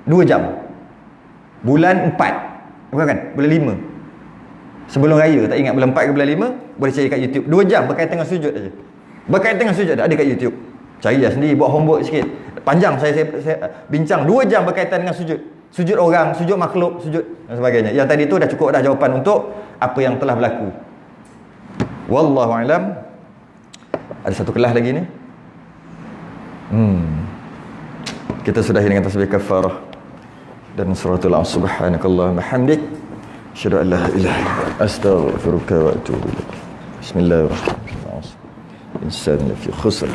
2 jam. Bulan 4. Bukan kan? Bulan 5. Sebelum raya, tak ingat bulan 4 ke bulan 5, boleh cari kat YouTube. 2 jam berkaitan dengan sujud aja. Berkaitan dengan sujud ada kat YouTube. Cari lah sendiri, buat homework sikit. Panjang saya bincang 2 jam berkaitan dengan sujud. Sujud orang, sujud makhluk, sujud dan sebagainya. Yang tadi tu dah cukup dah jawapan untuk apa yang telah berlaku. Wallahu a'lam. Ada satu kelas lagi ni. Kita sudahi dengan tasbih kafarah dan suratul Asr. Subhanakallahumma hamdik, asyhadu an la ilaha illa anta, astaghfiruka wa atubu ilaik. Bismillahirrahmanirrahim. Insan lafi khusr.